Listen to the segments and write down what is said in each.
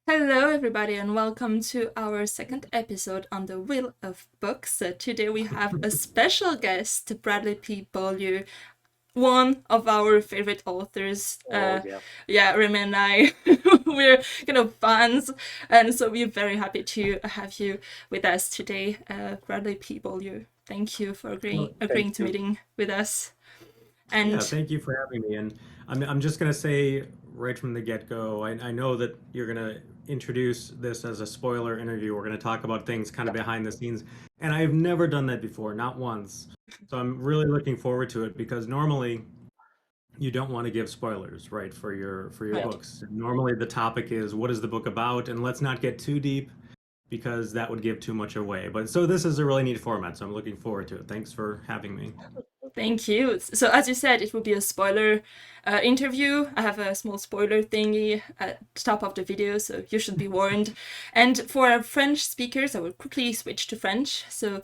Hello, everybody, and welcome to our second episode on the Wheel of Books. Today we have a special guest, Bradley P. Beaulieu, one of our favorite authors. Oh yeah. Yeah, Rémi and I, we're fans, and so we're very happy to have you with us today, Bradley P. Beaulieu. Thank you for Well, agreeing thank to you. meeting with us. Yeah, And thank you for having me. And I'm just gonna say right from the get-go, I know that you're gonna introduce this as a spoiler interview. We're gonna talk about things kind of yeah, behind the scenes, and I've never done that before, not once. So I'm really looking forward to it because normally you don't want to give spoilers, right, for your right. books. Normally the topic is what is the book about, and let's not get too deep because that would give too much away. But so this is a really neat format, so I'm looking forward to it. Thanks for having me. Thank you. So, as you said, it will be a spoiler interview. I have a small spoiler thingy at the top of the video, so you should be warned. And for our French speakers, I will quickly switch to French. So,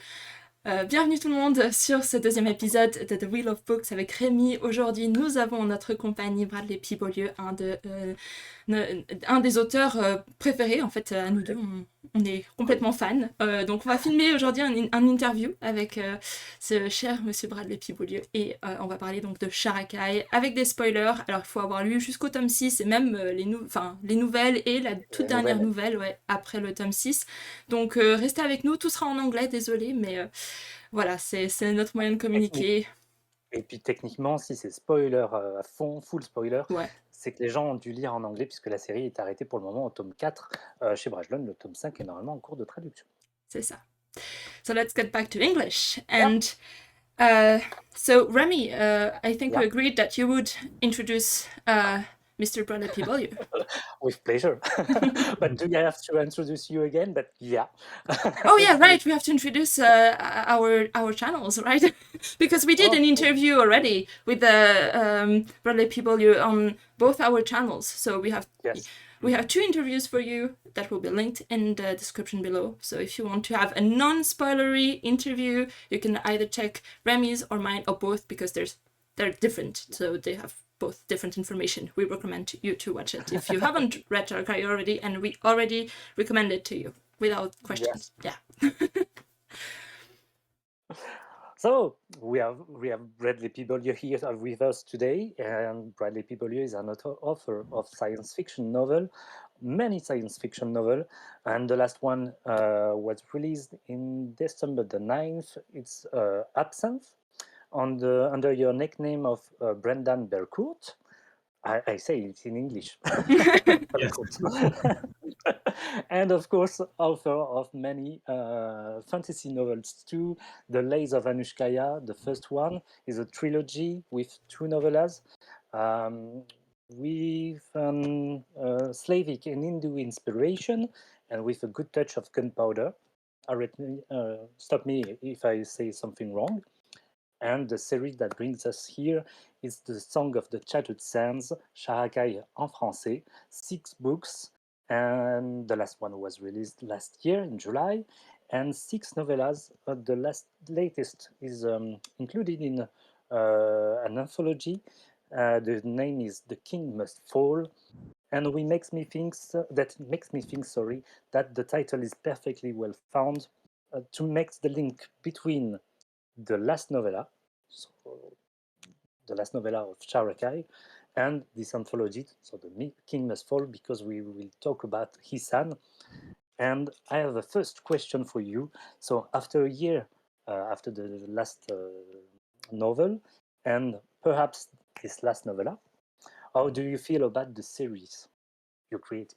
bienvenue tout le monde sur ce deuxième épisode de The Wheel of Books avec Rémi. Aujourd'hui, nous avons en notre compagnie Bradley P. Beaulieu, un des auteurs préférés, en fait, à nous deux. On est complètement fans. Donc, on va filmer aujourd'hui un interview avec ce cher monsieur Bradley P. Beaulieu. Et on va parler donc de Sharakhai avec des spoilers. Alors, il faut avoir lu jusqu'au tome 6 et même les nouvelles et la toute Les dernière nouvelles. nouvelle après le tome 6. Donc, restez avec nous. Tout sera en anglais, désolé, mais voilà, c'est notre moyen de Technique. communiquer. Et puis techniquement, si c'est spoiler à fond, full spoiler, Ouais, c'est que les gens ont dû lire en anglais puisque la série est arrêtée pour le moment au tome 4 chez Brightwine. Le tome 5 est normalement en cours de traduction. c'est ça. So let's get back to English. Yeah, And uh, so, Remy, I think we yeah, agreed that you would introduce Mr. Bradley P. Beaulieu. with pleasure. But do I have to introduce you again? But yeah, Oh yeah, let's do it. right. We have to introduce our channels, right? Because we did an Okay. interview already with Bradley P. Beaulieu on both our channels. So Yes. we have two interviews for you that will be linked in the description below. So if you want to have a non-spoilery interview, you can either check Remy's or mine or both because they're different. So they have both different information. We recommend you to watch it if you haven't read Sharakhai already, and we already recommend it to you without questions. Yes. Yeah. So we have Bradley P. Beaulieu here with us today, and Bradley P. Beaulieu is an author of science fiction novel, many science fiction novel, and the last one was released in December the 9th. It's Absinthe, under your nickname of Brendan Belcourt. I say it in English. Yes. Belcourt. And of course, author of many fantasy novels too. The Lays of Anushkaya, the first one, is a trilogy with two novellas, um, with Slavic and Hindu inspiration, and with a good touch of gunpowder. Stop me if I say something wrong. And the series that brings us here is the Song of the Tattered Sands, Sharakhai en français, 6 books, and the last one was released last year in July, and 6 novellas. The latest is included in an anthology. The name is The King Must Fall, and we makes me think that makes me think, sorry, that the title is perfectly well found to make the link between the last novella, so the last novella of Sharakhai, and this anthology, so the King Must Fall, because we will talk about Hisan. And I have a first question for you. So after a year, after the last novel, and perhaps this last novella, how do you feel about the series you created?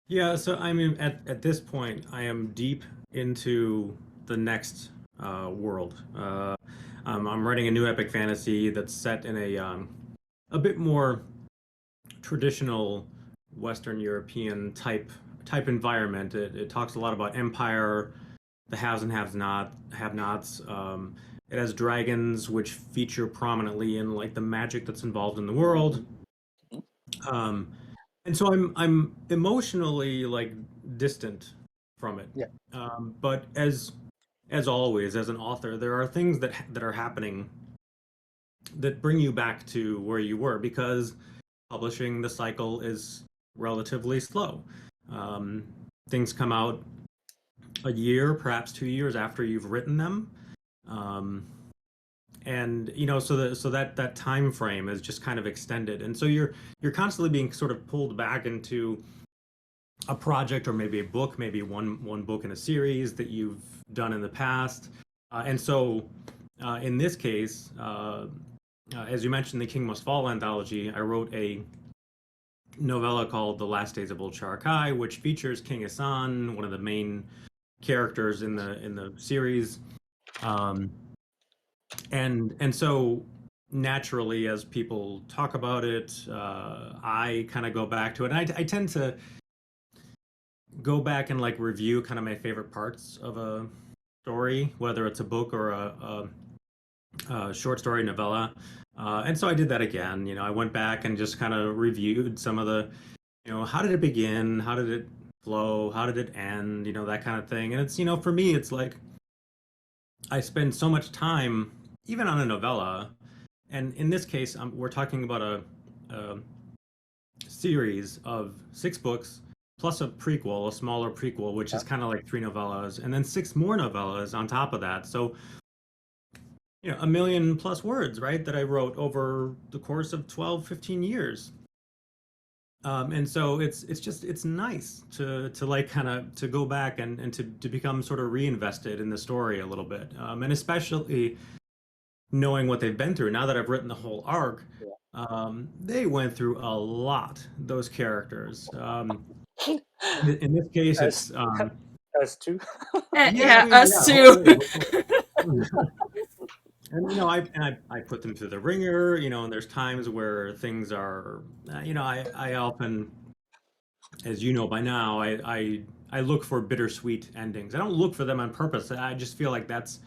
Yeah, so I mean, at this point, I am deep into the next world. I'm writing a new epic fantasy that's set in a bit more traditional Western European type environment. It talks a lot about empire, the haves and have-nots. It has dragons, which feature prominently in like the magic that's involved in the world. Um, and so I'm emotionally like distant from it. Yeah. But as always, as an author, there are things that are happening that bring you back to where you were because publishing the cycle is relatively slow. Things come out a year, perhaps 2 years after you've written them. And so that time frame is just kind of extended, and so you're constantly being sort of pulled back into a project, or maybe a book, maybe one book in a series that you've done in the past. And so in this case, as you mentioned, the King Must Fall anthology, I wrote a novella called The Last Days of Old Sharakhai, which features King Asan, one of the main characters in the series. And so naturally, as people talk about it, I kind of go back to it. And I tend to go back and like review kind of my favorite parts of a story, whether it's a book or a short story novella. And so I did that again. I went back and just kind of reviewed some of the, how did it begin? How did it flow? How did it end? That kind of thing. And it's, for me, it's like I spend so much time, even on a novella. And in this case, we're talking about a series of 6 books plus a prequel, a smaller prequel, which is kind of like 3 novellas, and then 6 more novellas on top of that. So, 1 million plus words, right, that I wrote over the course of 12, 15 years. And so it's nice to like kind of to go back and to become sort of reinvested in the story a little bit. And especially knowing what they've been through. Now that I've written the whole arc, they went through a lot, those characters. In this case, it's us too. Us too. And I put them through the ringer, and there's times where things are, I often, as you know by now, I look for bittersweet endings. I don't look for them on purpose. I just feel like that's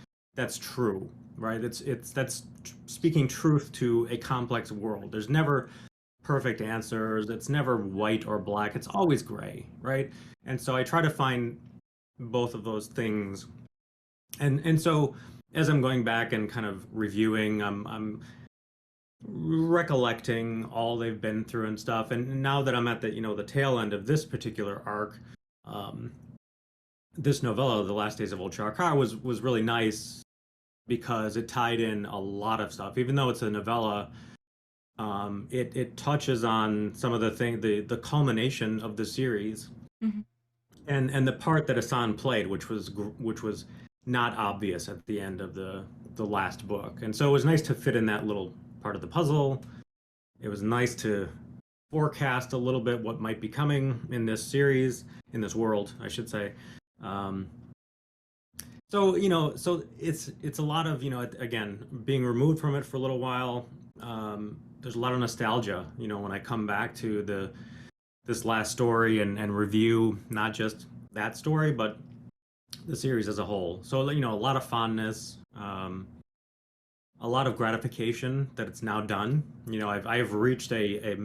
true, right? That's speaking truth to a complex world. There's never perfect answers. It's never white or black. It's always gray, right? And so I try to find both of those things. And so as I'm going back and kind of reviewing, I'm recollecting all they've been through and stuff. And now that I'm at the tail end of this particular arc, this novella, The Last Days of Old Sharakhai, was really nice because it tied in a lot of stuff. Even though it's a novella, it touches on some of the culmination of the series, and the part that Assan played, which was not obvious at the end of the last book. And so it was nice to fit in that little part of the puzzle. It was nice to forecast a little bit what might be coming in this series, in this world, I should say. So it's a lot of, again, being removed from it for a little while. There's a lot of nostalgia, when I come back to this last story and review not just that story, but the series as a whole. So, a lot of fondness, a lot of gratification that it's now done. I've reached a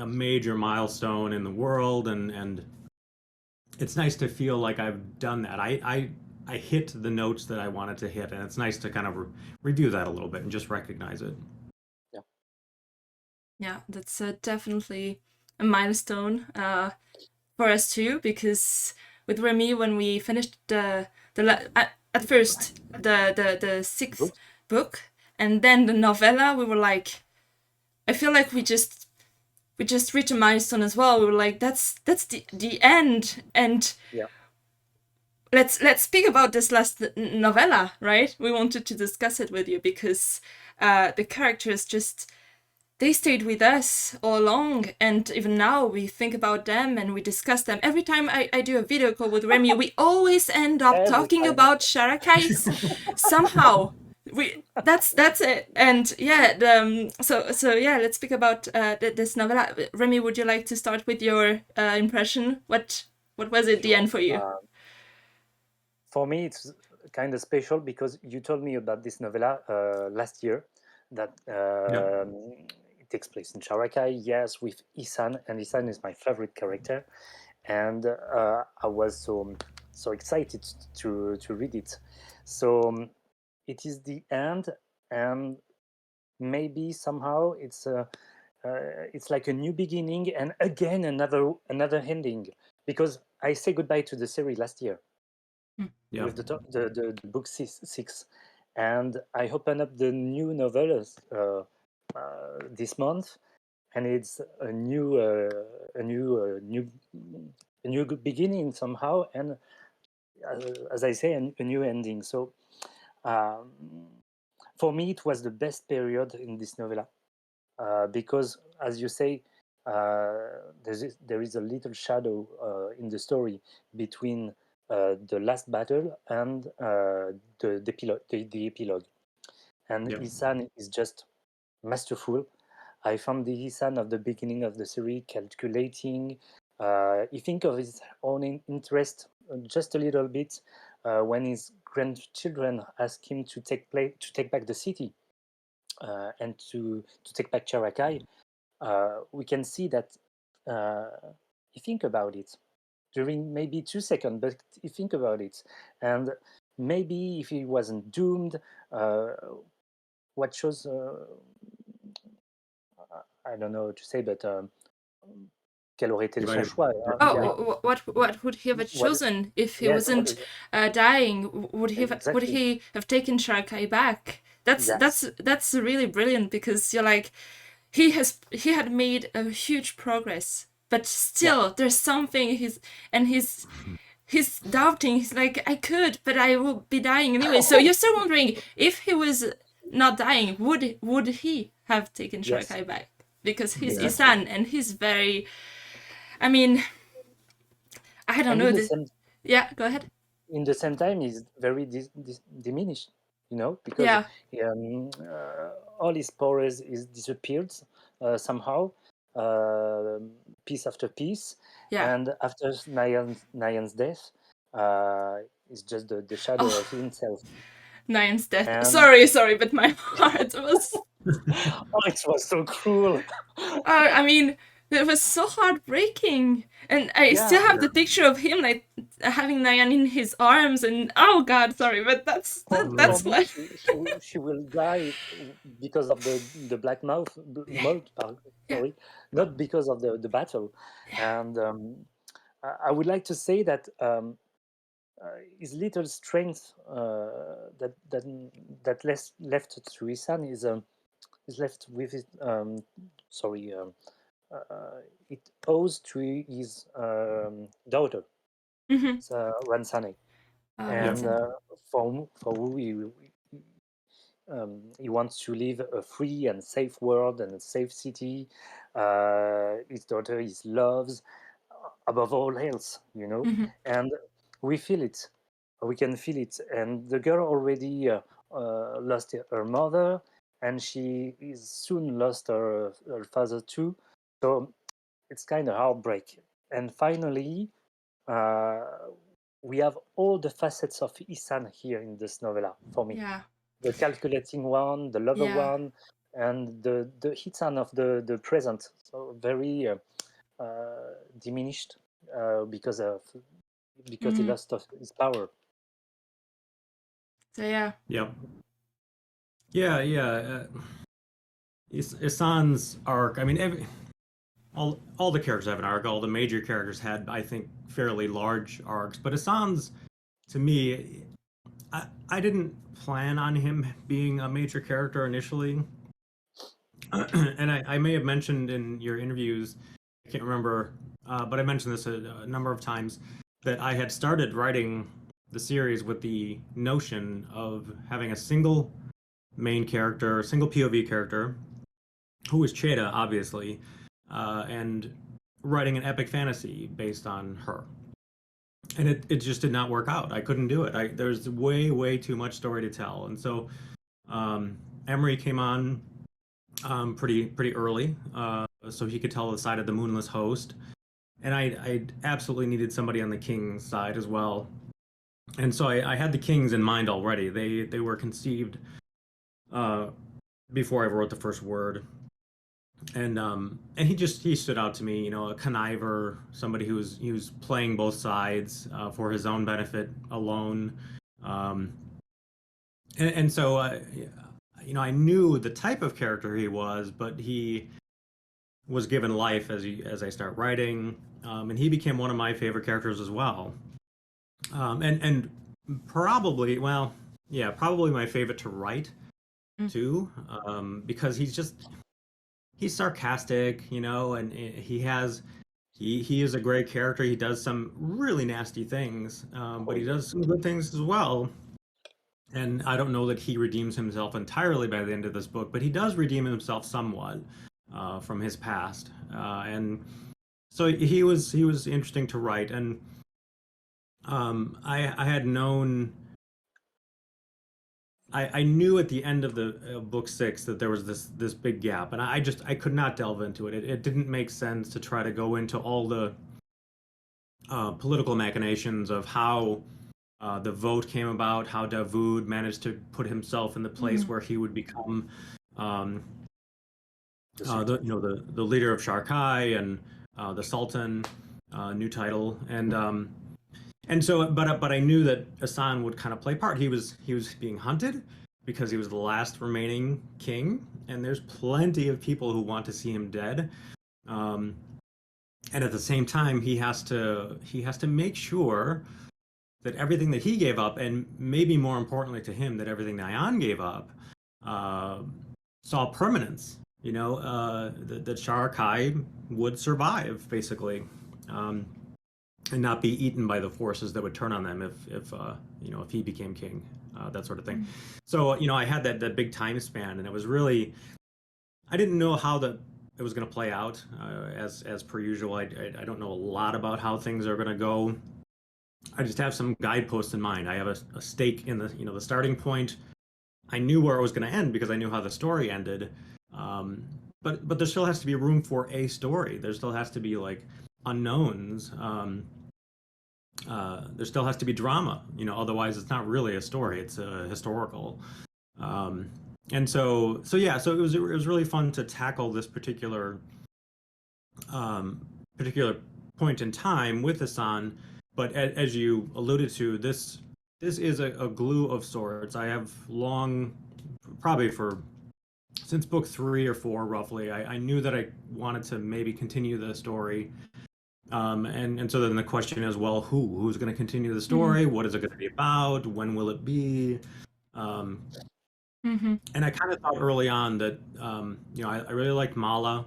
major milestone in the world, and it's nice to feel like I've done that. I hit the notes that I wanted to hit, and it's nice to kind of review that a little bit and just recognize it. Yeah, that's definitely a milestone for us too, because with Rémi, when we finished at first the 6th book and then the novella, we were like, I feel like we just reached a milestone as well. We were like, that's the end, and let's speak about this last novella, right? We wanted to discuss it with you because the characters they stayed with us all along, and even now we think about them and we discuss them. Every time I do a video call with Rémi, we always end up talking about Sharakhai somehow. That's it. And yeah, so yeah, let's speak about this novella. Rémi, would you like to start with your impression? What was it the end for you? For me, it's kind of special because you told me about this novella last year, that it takes place in Sharakhai, yes, with Isan, and Isan is my favorite character, and I was so excited to read it. So it is the end, and maybe somehow it's it's like a new beginning and again another ending, because I say goodbye to the series last year Yeah. with the book six, and I open up the new novellas this month, and it's a new good beginning somehow, and as I say, a new ending. So um, for me, it was the best period in this novella, because, as you say, there is a little shadow in the story between the last battle and the epilogue. And Yep. Isan is just masterful. I found the Isan of the beginning of the series calculating. He think of his own interest just a little bit when his grandchildren ask him to take back the city and to take back Sharakhai. We can see that he think about it during maybe 2 seconds, but he think about it, and maybe if he wasn't doomed, uh, what shows I don't know what to say, but quel aurait été son choix? Oh, what would he have What? chosen if he Yes, wasn't dying? Would exactly. he have taken Sharakhai back? Yes. That's really brilliant, because you're like, he had made a huge progress, but still there's something he's doubting. He's like, I could, but I will be dying anyway. So you're still wondering, if he was not dying, would he have taken Yes. Sharakhai back? Because he's Exactly. Isan, and he's very, I mean, I don't And know. Yeah, go ahead. in the same time, he's very diminished, because Yeah. all his powers is disappeared somehow, piece after piece, Yeah. and after Nyan's death, it's just the shadow Oh, of himself. Marian'S Death. And Sorry, but my heart was. oh, it was so cruel. I mean, it was so heartbreaking, and I Yeah. still have the picture of him like having Nyan in his arms, and oh God, sorry, but that's For that's me, what. she will die because of the black mold, Yeah. sorry, not because of the battle. And I would like to say that his little strength that left to his son is left with it. Sorry, it owes to his daughter, Mm-hmm. Ransane, and for who he wants to live a free and safe world and a safe city. His daughter is loves above all else, Mm-hmm. and we feel it. We can feel it. And the girl already lost her mother, and she is soon lost her father too. So it's kind of heartbreak. And finally, uh, we have all the facets of Isan here in this novella for me, Yeah. the calculating one, the lover Yeah. one, and the Hitan of the present. So very diminished because he Mm-hmm. lost of his power. So yeah. Yep. Yeah. Assan's arc. I mean, all the characters have an arc. All the major characters had, I think, fairly large arcs. But Assan's, to me, I didn't plan on him being a major character initially. And I may have mentioned in your interviews, I can't remember, but I mentioned this a number of times, that I had started writing the series with the notion of having a single main character, a single POV character, who is Cheda, obviously, and writing an epic fantasy based on her. And it just did not work out. I couldn't do it. There's way too much story to tell. And so Emery came on pretty early, so he could tell the side of the Moonless Host. And I absolutely needed somebody on the King's side as well. And so I had the Kings in mind already. They were conceived before I wrote the first word. And he stood out to me, a conniver, somebody he was playing both sides for his own benefit alone. And so I knew the type of character he was, but he was given life as I start writing, and he became one of my favorite characters as well. And probably, well, yeah, probably my favorite to write too, because he's sarcastic, you know, and he is a great character. He does some really nasty things, but he does some good things as well. And I don't know that he redeems himself entirely by the end of this book, but he does redeem himself somewhat from his past. And so he was interesting to write. And I had known. I knew at the end of the book 6 that there was this big gap, and I could not delve into it. It didn't make sense to try to go into all the political machinations of how the vote came about, how Davoud managed to put himself in the place where he would become the leader of Sharakhai and the Sultan, new title, and so, but I knew that Assan would kind of play part. He was being hunted because he was the last remaining king, and there's plenty of people who want to see him dead. And at the same time, he has to make sure that everything that he gave up, and maybe more importantly to him, that everything that Ayan gave up, saw permanence. You know, that Sharakhai would survive, basically. And not be eaten by the forces that would turn on them if he became king, that sort of thing. So I had that big time span, and it was really, I didn't know how it was going to play out. As per usual, I don't know a lot about how things are going to go. I just have some guideposts in mind. I have a stake in the starting point. I knew where it was going to end because I knew how the story ended. But there still has to be room for a story. There still has to be like unknowns. There still has to be drama, otherwise it's not really a story, it's a historical. And so it was really fun to tackle this particular point in time with Assan. But as you alluded to, this is a glue of sorts. I have long, probably since book 3 or 4 roughly, I knew that I wanted to maybe continue the story. And so then the question is, well, who's going to continue the story? What is it going to be about? When will it be? And I kind of thought early on that, I really liked Mala.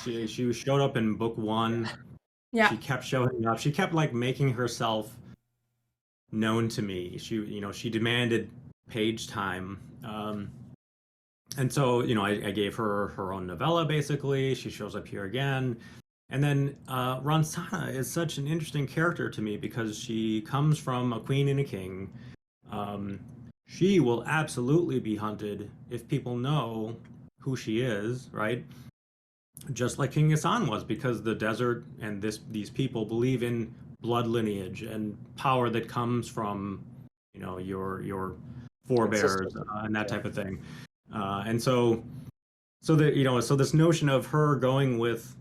She showed up in book 1. Yeah. She kept showing up. She kept like making herself known to me. She demanded page time. And so, I gave her her own novella, basically. She shows up here again. And then Ronsana is such an interesting character to me because she comes from a queen and a king. She will absolutely be hunted if people know who she is, right? Just like King Assan was, because the desert and these people believe in blood lineage and power that comes from, your forebears and that type of thing. And so this notion of her going with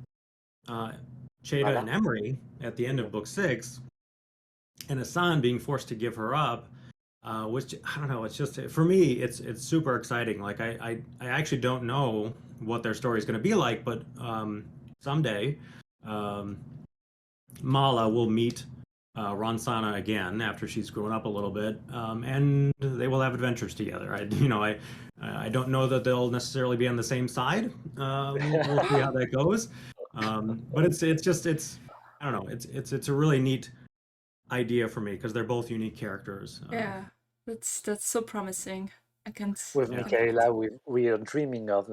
Cheda and Emery at the end of book 6, and Assan being forced to give her up, which I don't know. It's just, for me, it's super exciting. Like I actually don't know what their story is going to be like, but someday Mala will meet Ronsana again after she's grown up a little bit, and they will have adventures together. I don't know that they'll necessarily be on the same side. We'll see how that goes. But it's I don't know. It's a really neat idea for me because they're both unique characters. Yeah, that's so promising. I can't. With Mikaela, we are dreaming of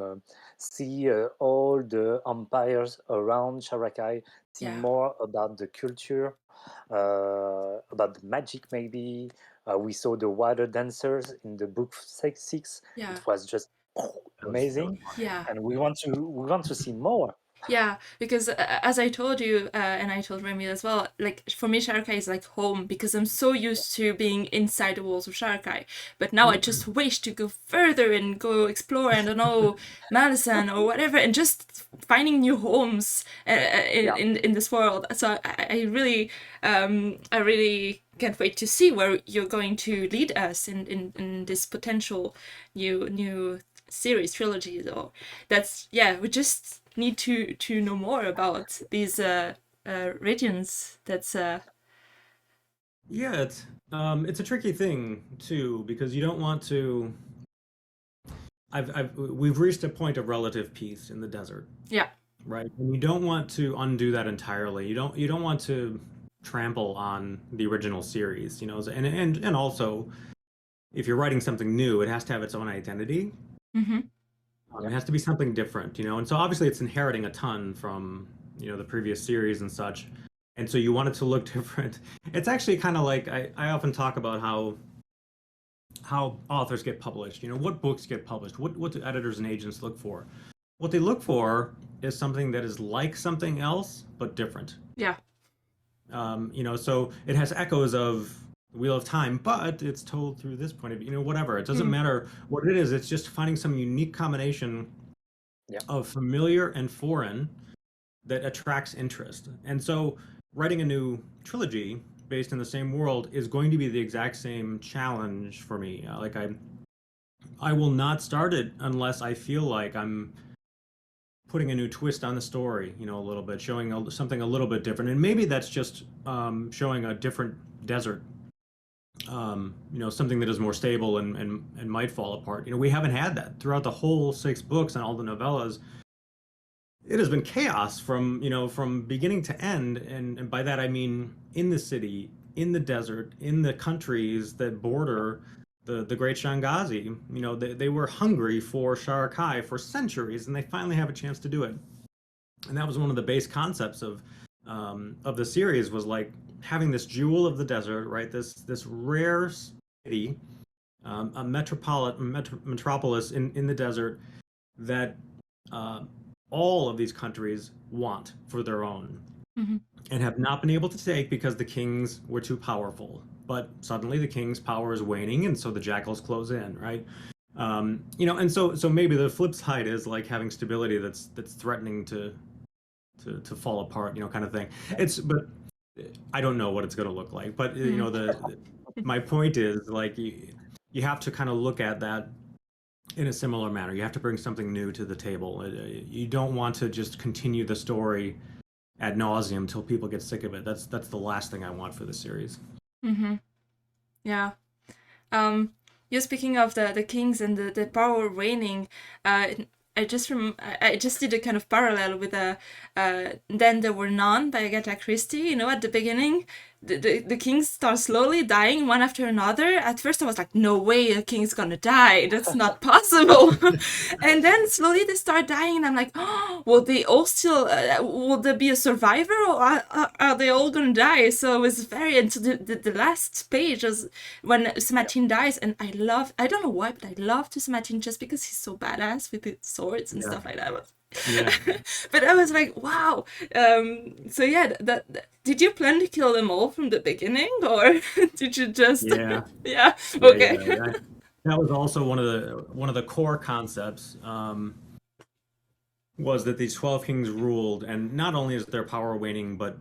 see all the empires around Sharakhai, see more about the culture, about the magic maybe. We saw the water dancers in the book 6. Yeah. It was just amazing. Yeah. And we want to see more. Yeah, because as I told you, and I told Rémi as well, like for me, Sharakhai is like home because I'm so used to being inside the walls of Sharakhai. But now I just wish to go further and go explore, and I don't know, Malice or whatever, and just finding new homes in this world. So I really can't wait to see where you're going to lead us in this potential new series trilogy. Though that's we just need to know more about these regions. That's Yeah, it's a tricky thing too because you don't want to. We've reached a point of relative peace in the desert, yeah. right? And you don't want to undo that entirely. You don't want to trample on the original series, and also if you're writing something new, it has to have its own identity. Mm-hmm. It has to be something different, and so obviously it's inheriting a ton from the previous series and such, and so you want it to look different. It's actually kind of like I often talk about how authors get published. What books get published, what do editors and agents look for. What they look for is something that is like something else but different. Yeah. So it has echoes of Wheel of Time, but it's told through this point of view, whatever. It doesn't matter what it is. It's just finding some unique combination of familiar and foreign that attracts interest. And so writing a new trilogy based in the same world is going to be the exact same challenge for me. I will not start it unless I feel like I'm putting a new twist on the story, a little bit, showing something a little bit different. And maybe that's just showing a different desert, something that is more stable and might fall apart. We haven't had that throughout the whole 6 books and all the novellas. It has been chaos from beginning to end, and by that I mean in the city, in the desert, in the countries that border the Great Shangazi. They were hungry for Sharakhai for centuries, and they finally have a chance to do it. And that was one of the base concepts of the series, was like having this jewel of the desert, right? This rare city, a metropolis in the desert that all of these countries want for their own, and have not been able to take because the kings were too powerful. But suddenly the king's power is waning, and so the Jackals close in, right? And so maybe the flip side is like having stability that's threatening to fall apart, kind of thing. But I don't know what it's going to look like. But my point is, like, you have to kind of look at that in a similar manner. You have to bring something new to the table. You don't want to just continue the story ad nauseum until people get sick of it. That's the last thing I want for the series. Mm-hmm. Yeah. You're speaking of the kings and the power waning. I just did a kind of parallel with Then There Were None by Agatha Christie. At the beginning, the kings start slowly dying one after another. At first I was like, no way a king's gonna die, that's not possible. And then slowly they start dying, and I'm like, oh, will they all still will there be a survivor, or are they all gonna die? So it was very into the last page was when Smatin dies, and I don't know why, but I love Smatin just because he's so badass with his swords and stuff like that. But I was like, wow. So yeah, that did you plan to kill them all from the beginning, or did you just okay. Yeah. That was also one of the core concepts, was that these 12 kings ruled, and not only is their power waning, but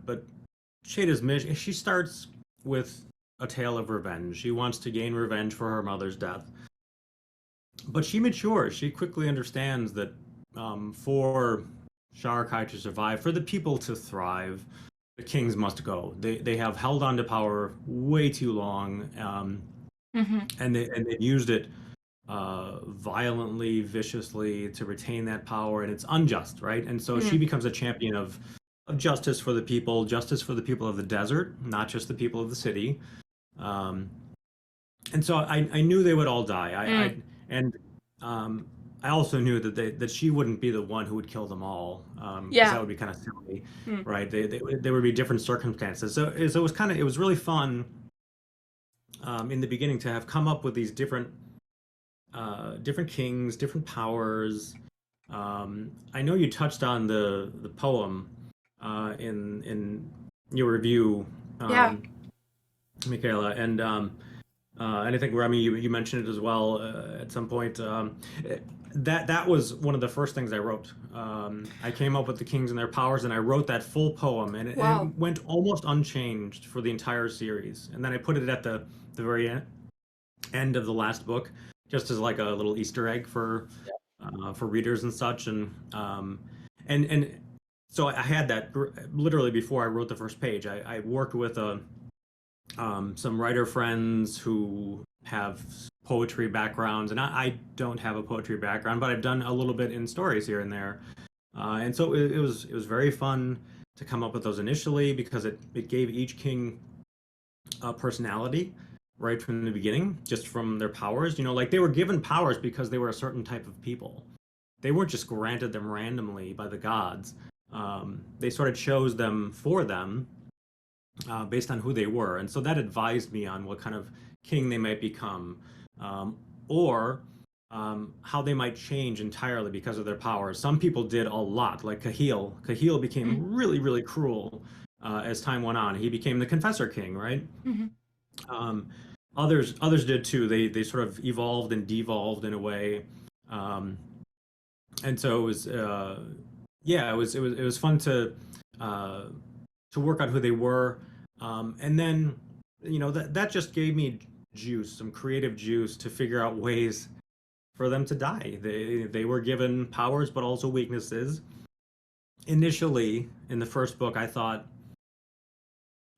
Shada's mission, she starts with a tale of revenge. She wants to gain revenge for her mother's death, but she matures. She quickly understands that for Sharakhai to survive, for the people to thrive, the kings must go. They have held on to power way too long, and they've used it violently, viciously to retain that power, and it's unjust, right? And so she becomes a champion of justice for the people of the desert, not just the people of the city. And so I knew they would all die. I also knew that she wouldn't be the one who would kill them all, because that would be kind of silly, right? There would be different circumstances. So it was really fun in the beginning to have come up with these different kings, different powers. I know you touched on the poem in your review, Mikaela, and I think Rémi, you mentioned it as well at some point. That was one of the first things I wrote. I came up with the kings and their powers, and I wrote that full poem, and it went almost unchanged for the entire series. And then I put it at the very end of the last book, just as like a little Easter egg for readers and such. And and so I had that literally before I wrote the first page. I worked with some writer friends who have poetry backgrounds, and I don't have a poetry background, but I've done a little bit in stories here and there. And so it was very fun to come up with those initially, because it gave each king a personality right from the beginning, just from their powers. Like they were given powers because they were a certain type of people. They weren't just granted them randomly by the gods. They sort of chose them for them based on who they were. And so that advised me on what kind of king they might become, or how they might change entirely because of their powers. Some people did a lot, like Cahill. Cahill became really, really cruel as time went on. He became the Confessor King, right? Others did too. They sort of evolved and devolved in a way. And so it was it was fun to work out who they were, and then that just gave me some creative juice to figure out ways for them to die. They were given powers but also weaknesses. Initially, in the first book, I thought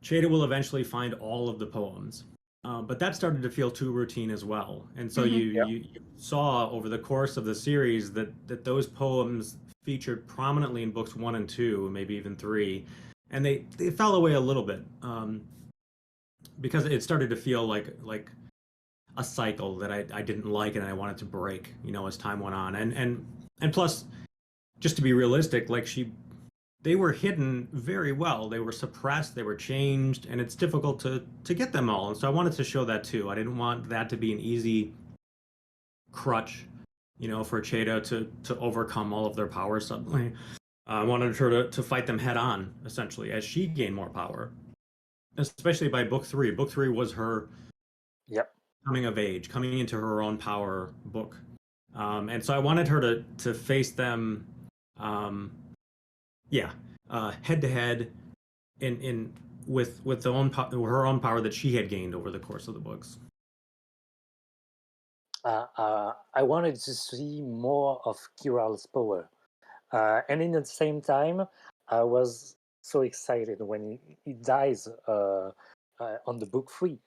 Cheda will eventually find all of the poems. But that started to feel too routine as well. And so you saw over the course of the series that those poems featured prominently in books 1 and 2, maybe even 3. And they fell away a little bit because it started to feel like a cycle that I didn't like and I wanted to break, as time went on. And plus, just to be realistic, they were hidden very well. They were suppressed, they were changed, and it's difficult to get them all. And so I wanted to show that too. I didn't want that to be an easy crutch, for Cheda to overcome all of their powers suddenly. I wanted her to fight them head on, essentially, as she gained more power. Especially by book 3. Book 3 was her coming of age, coming into her own power book. And so I wanted her to face them head to head with her own power that she had gained over the course of the books. I wanted to see more of Kiral's power, and in the same time, I was so excited when he dies on the book 3.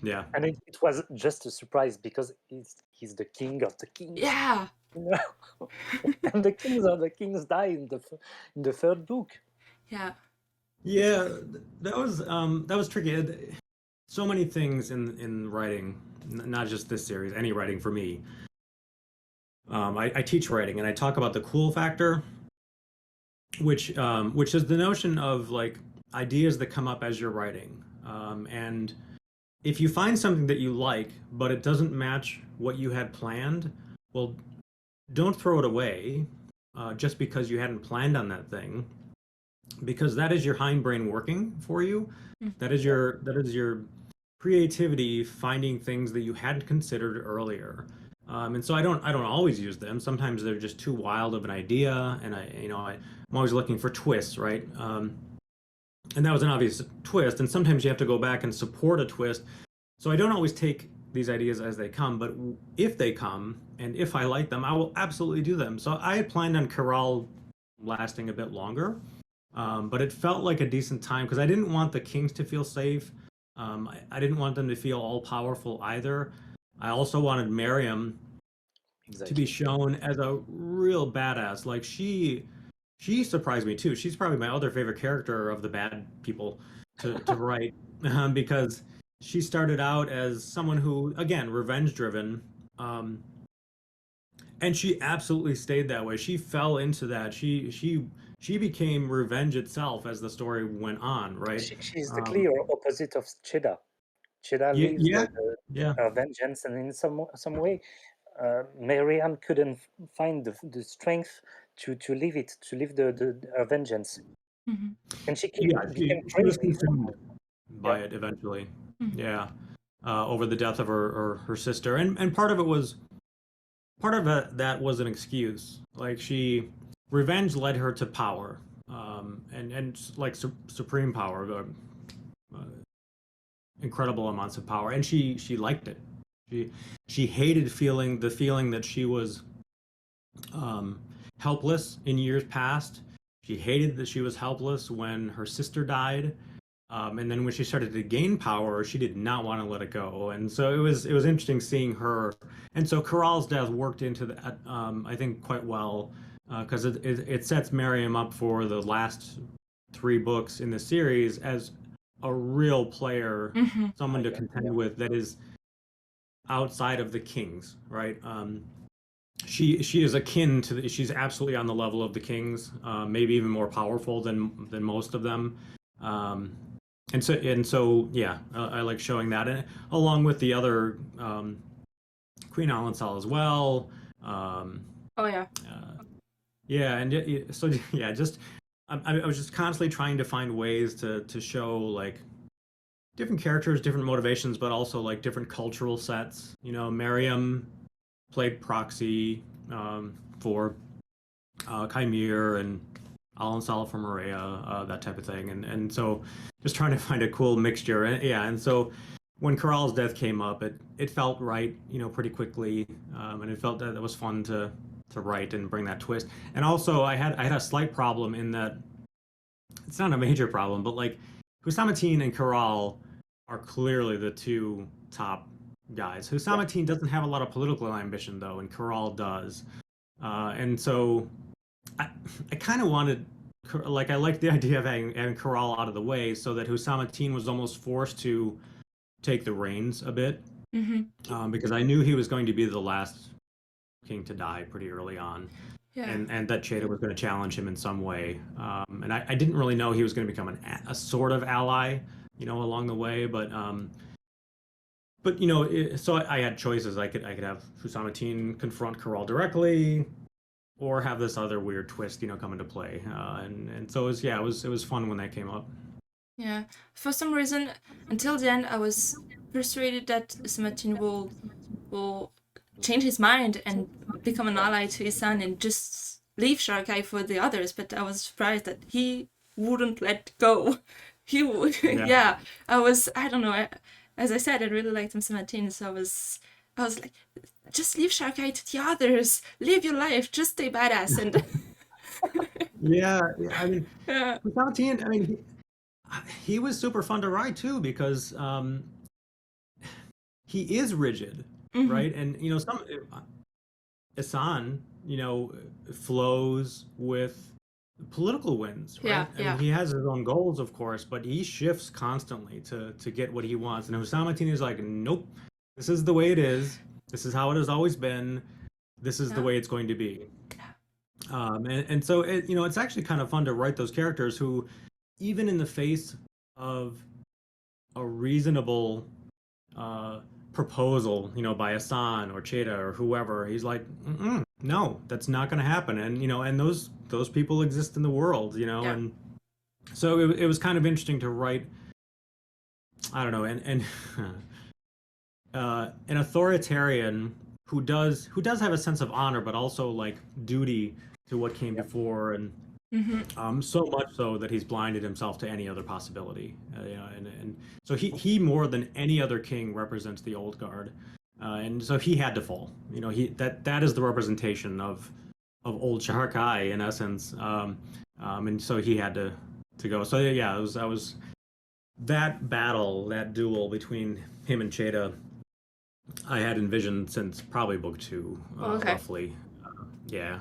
Yeah, and it was just a surprise because he's the king of the kings. Yeah. And the kings of the kings die in the third book. Yeah. Yeah, that was tricky. So many things in writing, not just this series, any writing for me. I teach writing, and I talk about the cool factor, which is the notion of ideas that come up as you're writing, and if you find something that you like but it doesn't match what you had planned, well, don't throw it away just because you hadn't planned on that thing, because that is your hindbrain working for you. That is your creativity finding things that you hadn't considered earlier. And so I don't always use them. Sometimes they're just too wild of an idea, and I'm always looking for twists, right? And that was an obvious twist, and sometimes you have to go back and support a twist. So I don't always take these ideas as they come, but if they come, and if I like them, I will absolutely do them. So I had planned on Kiral lasting a bit longer, but it felt like a decent time, because I didn't want the kings to feel safe. I didn't want them to feel all-powerful either. I also wanted Miriam to be shown as a real badass. She surprised me too. She's probably my other favorite character of the bad people to write, because she started out as someone who, again, revenge driven, and she absolutely stayed that way. She fell into that. She became revenge itself as the story went on, right? She's the clear opposite of Cheda. Cheda lives her vengeance, and in some way, Miriam couldn't find the strength to leave it, to leave her vengeance. And she became was crazy consumed by it eventually. Over the death of her sister, and part of that was an excuse. Revenge led her to power, and supreme power, incredible amounts of power, and she liked it. She hated the feeling that she was helpless in years past. She hated that she was helpless when her sister died. And then when she started to gain power, she did not want to let it go. And so it was interesting seeing her. And so Corral's death worked into that, I think, quite well, because it sets Miriam up for the last 3 books in the series as a real player, someone to contend with that is outside of the kings, right? She is akin to she's absolutely on the level of the kings, maybe even more powerful than most of them. And so yeah, I like showing that, and along with the other Queen Alansal as well. Oh yeah. Yeah, and so yeah, just I was just constantly trying to find ways to show like different characters, different motivations, but also like different cultural sets. You know, Miriam played proxy for Chimere, and Alansal for Maria, that type of thing, and so just trying to find a cool mixture. And yeah, and so when Corral's death came up, it felt right, you know, pretty quickly, and it felt that it was fun to write and bring that twist. And also, I had a slight problem in that it's not a major problem, but like Husamatin and Corral are clearly the 2 top guys. Husamatin doesn't have a lot of political ambition though, and Corral does, and so I kind of wanted, like, I liked the idea of having Corral out of the way so that Husamatin was almost forced to take the reins a bit, because I knew he was going to be the last king to die pretty early on, and that Cheda was going to challenge him in some way, and I didn't really know he was going to become a sort of ally, you know, along the way, but you know, so I had choices. I could have Husamatin confront Corral directly, or have this other weird twist, you know, come into play, and so it was fun when that came up. Yeah, for some reason, until then, I was persuaded that Husamatin will change his mind and become an ally to his son and just leave Sharakhai for the others. But I was surprised that he wouldn't let go. He would, yeah. I don't know. As I said, I really liked Husamatin, so I was like, just leave Sharakhai to the others. Live your life. Just stay badass. And Yeah, I mean, yeah. Husamatin, I mean, he was super fun to write too, because he is rigid, right? And you know, Assan, you know, flows with political winds, right? I mean, he has his own goals, of course, but he shifts constantly to get what he wants. And Husamatin is like, nope, this is the way it is. This is how it has always been. This is the way it's going to be. And so it, you know, it's actually kind of fun to write those characters who, even in the face of a reasonable proposal, you know, by Assan or Cheda or whoever, he's like, no, that's not going to happen. And you know, and those people exist in the world, you know, and so it was kind of interesting to write. I don't know, and an authoritarian who does have a sense of honor, but also like duty to what came before, and so much so that he's blinded himself to any other possibility. You know, and so he more than any other king represents the old guard, and so he had to fall. You know, that is the representation of old Sharakhai in essence, and so he had to go. So yeah, I was that battle, that duel between him and Cheda, I had envisioned since probably book 2, roughly. Yeah,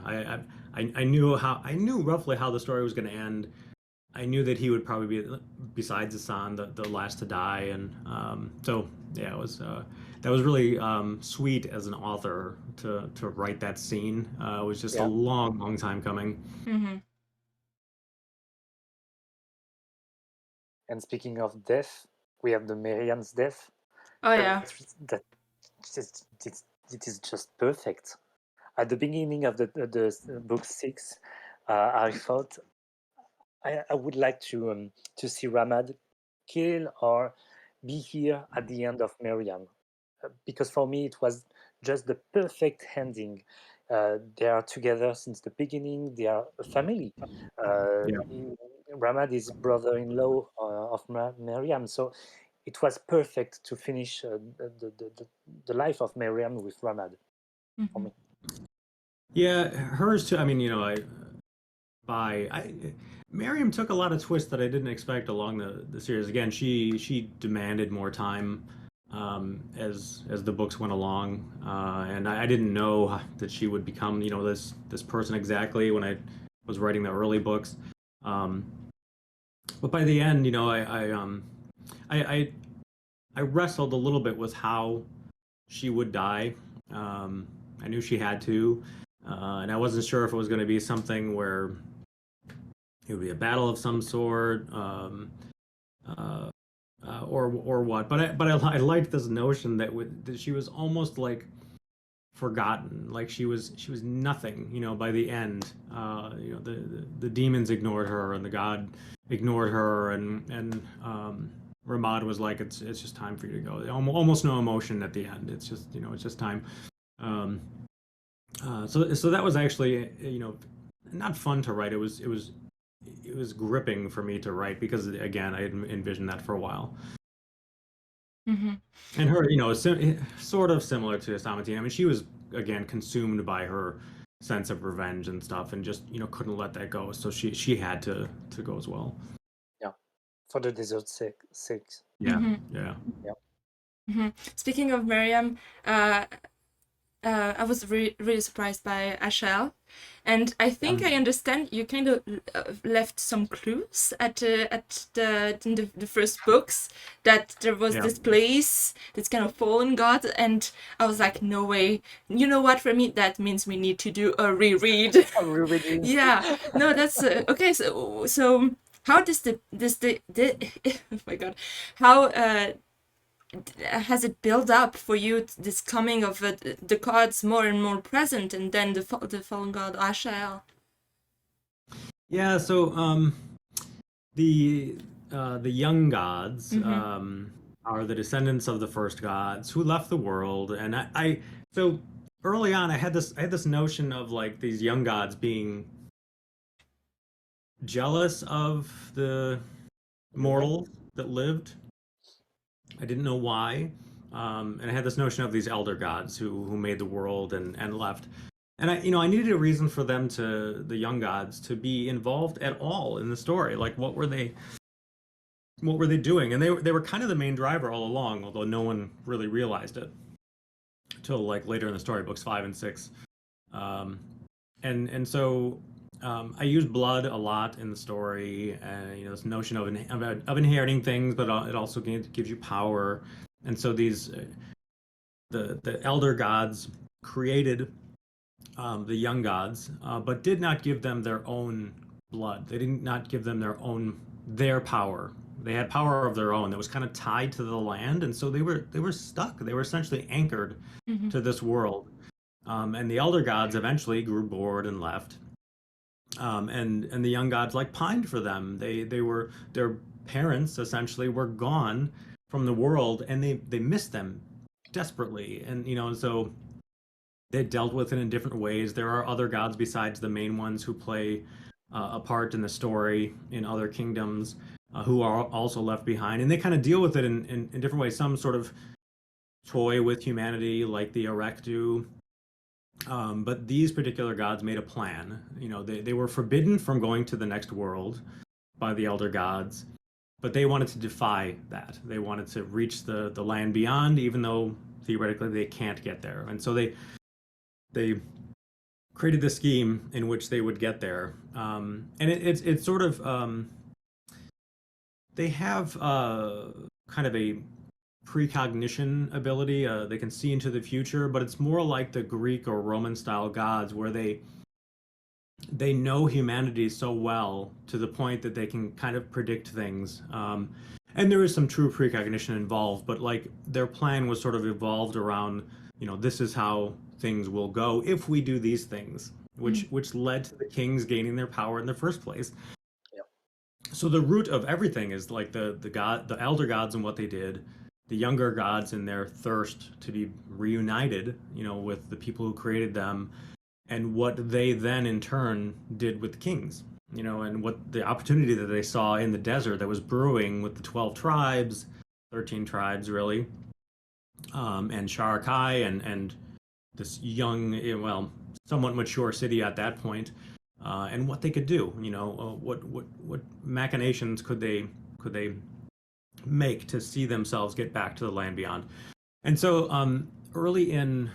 I knew roughly how the story was going to end. I knew that he would probably be, besides Assan, the last to die, and so yeah, it was that was really sweet as an author to write that scene. It was just a long time coming. And speaking of death, we have the Marian'S Death. Oh yeah. It is just perfect. At the beginning of the book 6, I thought I would like to see Ramad kill or be here at the end of Miriam, because for me it was just the perfect ending. They are together since the beginning. They are a family. Ramad is brother-in-law of Miriam, so it was perfect to finish the life of Miriam with Ramad for me. Yeah, hers too. I mean, Miriam took a lot of twists that I didn't expect along the series. Again, she demanded more time as the books went along, and I didn't know that she would become this person exactly when I was writing the early books. Um, but by the end, I, I I wrestled a little bit with how she would die. Um, I knew she had to, and I wasn't sure if it was going to be something where it would be a battle of some sort, uh, or what. But I liked this notion that she was almost like forgotten, like she was nothing. By the end, the demons ignored her and the god ignored her, and Ramad was like, it's just time for you to go. Almost no emotion at the end. It's just time. Um, so that was actually not fun to write. It was gripping for me to write because again I had envisioned that for a while. Hmm. And her, sort of similar to Samatine. I mean, she was again consumed by her sense of revenge and stuff, and just couldn't let that go. So she had to go as well. Yeah, for the desert sake. Yeah, Hmm. yeah. Hmm. Speaking of Miriam, I was really surprised by Ashel, and I think I understand you kind of left some clues in the first books that there was Yeah. this place, this kind of fallen god, and I was like, no way. You know what? For me, that means we need to do a reread. Rereading. Yeah, no, that's okay. So how does the oh my god, how has it built up for you this coming of the gods more and more present, and then the fallen god Ashel? Yeah, so the young gods are the descendants of the first gods who left the world, and I so early on I had this notion of like these young gods being jealous of the mortals that lived. I didn't know why, and I had this notion of these elder gods who made the world and left. And I needed a reason for the young gods to be involved at all in the story. Like, what were they doing? And they were kind of the main driver all along, although no one really realized it until like later in the story, books 5 and 6. Um, and so I use blood a lot in the story, and this notion of inheriting things, but it also gives you power. And so the elder gods created the young gods, but did not give them their own blood. They did not give them their power. They had power of their own that was kind of tied to the land, and so they were stuck. They were essentially anchored to this world. And the elder gods eventually grew bored and left. And the young gods like pined for them. They were their parents essentially were gone from the world, and they missed them desperately. And so they dealt with it in different ways. There are other gods besides the main ones who play a part in the story in other kingdoms who are also left behind, and they kind of deal with it in different ways. Some sort of toy with humanity, like the Erek do. But these particular gods made a plan. They were forbidden from going to the next world by the elder gods, but they wanted to defy that. They wanted to reach the land beyond, even though theoretically they can't get there. And so they created this scheme in which they would get there. And it's sort of they have kind of a precognition ability. They can see into the future, but it's more like the Greek or Roman style gods where they know humanity so well to the point that they can kind of predict things. And there is some true precognition involved, but like their plan was sort of evolved around, this is how things will go if we do these things, which led to the kings gaining their power in the first place. So the root of everything is like the elder gods and what they did, the younger gods and their thirst to be reunited, with the people who created them, and what they then in turn did with the kings, and what the opportunity that they saw in the desert that was brewing with the 12 tribes, 13 tribes really, and Sharakhai and this young, well, somewhat mature city at that point, and what they could do. What machinations could they make to see themselves get back to the land beyond. And so early in,